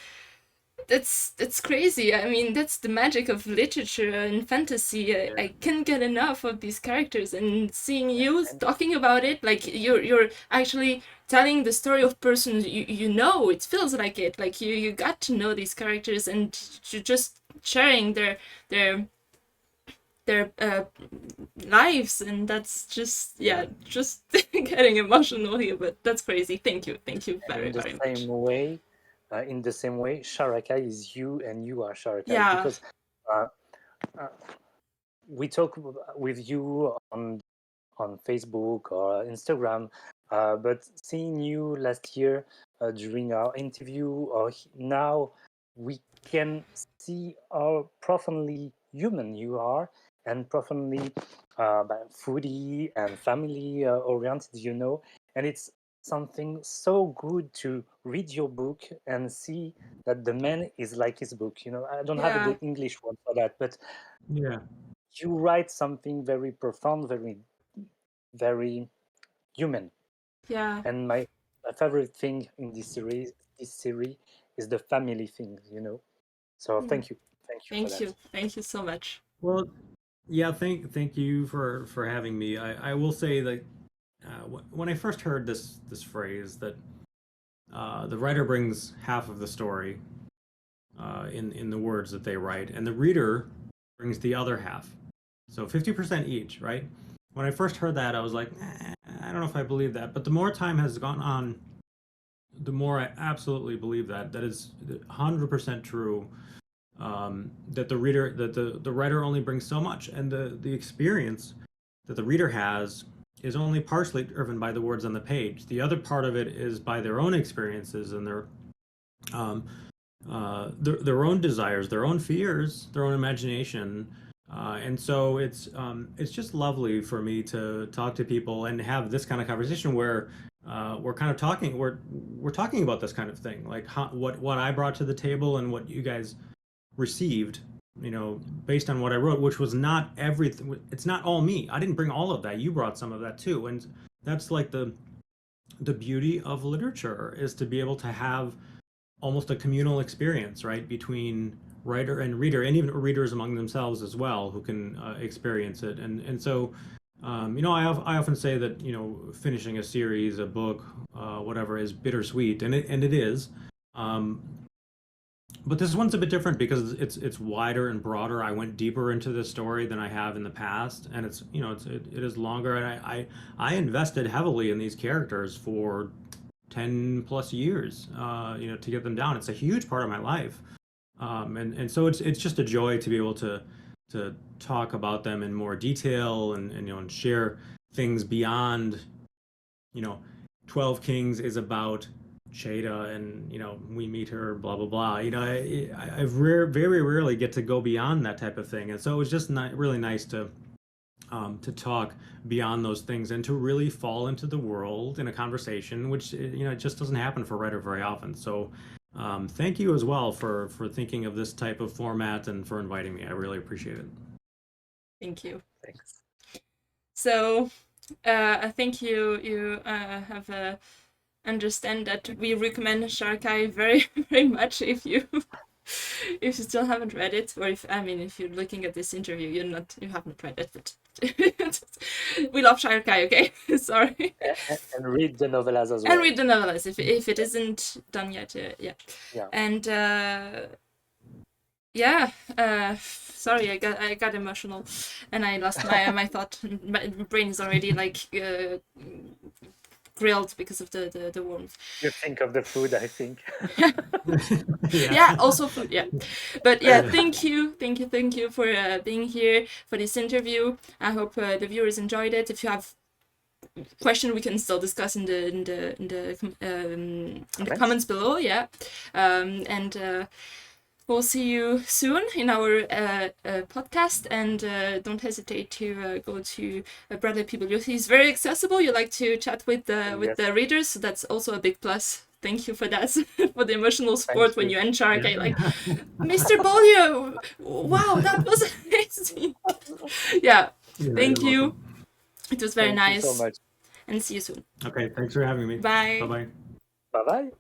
that's crazy. I mean, that's the magic of literature and fantasy. I can't get enough of these characters, and seeing you talking about it, like you're actually telling the story of persons you know. It feels like it, like you got to know these characters, and you're just sharing their lives, and that's just just getting emotional here. But that's crazy. Thank you very very much. In the same way, Sharakhai is you, and you are Sharakhai. Yeah. Because we talk with you on Facebook or Instagram, but seeing you last year during our interview, or now, we can see how profoundly human you are, and profoundly foodie and family oriented, and it's something so good to read your book and see that the man is like his book. I don't have Yeah. the English word for that, but Yeah. you write something very profound, very, very human. Yeah. And my favorite thing in this series is the family thing. So thank you for that. Thank you so much. Well, yeah. Thank you for having me. I will say that when I first heard this phrase that the writer brings half of the story in the words that they write, and the reader brings the other half, so 50% each, right? When I first heard that, I was like, I don't know if I believe that. But the more time has gone on, the more I absolutely believe that is 100% true. That the writer only brings so much, and the experience that the reader has is only partially driven by the words on the page. The other part of it is by their own experiences and their own desires, their own fears, their own imagination. And so it's just lovely for me to talk to people and have this kind of conversation where we're kind of talking we're talking about this kind of thing, like what I brought to the table and what you guys received, based on what I wrote, which was not everything. It's not all me. I didn't bring all of that. You brought some of that too, and that's like the beauty of literature, is to be able to have almost a communal experience, right, between writer and reader, and even readers among themselves as well, who can experience it. And so, I often say that finishing a series, a book, whatever, is bittersweet, and it is. But this one's a bit different because it's wider and broader. I went deeper into this story than I have in the past, and it is longer. And I invested heavily in these characters for 10 plus years, to get them down. It's a huge part of my life, and so it's just a joy to be able to talk about them in more detail and share things beyond. 12 Kings is about Shada, and we meet her, blah blah blah. Very rarely get to go beyond that type of thing, and so it was just really nice to talk beyond those things and to really fall into the world in a conversation, which it just doesn't happen for a writer very often. So thank you as well for thinking of this type of format and for inviting me. I really appreciate it. Thank you. Thanks. So I think you have understand that we recommend Sharakhai very very much if you still haven't read it, or if you're looking at this interview, you haven't read it, but we love Sharakhai, okay? Sorry. And read the novellas as well. And read the novellas if it isn't done yet. Yeah. And sorry, I got emotional, and I lost my thought. My brain is already like grilled because of the warmth. You think of the food, I think. Yeah, also food, yeah. But yeah, thank you for being here for this interview. I hope the viewers enjoyed it. If you have question, we can still discuss in the comments below, yeah. And we'll see you soon in our podcast, and don't hesitate to go to Bradley Beaulieu. He's very accessible. You like to chat with the readers, so that's also a big plus. Thank you for that, for the emotional support when you end Sharakhai, like, Mr. Beaulieu, wow, that was amazing. Yeah, thank you. It was very nice. Thank you so much. And see you soon. Okay, thanks for having me. Bye. Bye-bye. Bye-bye.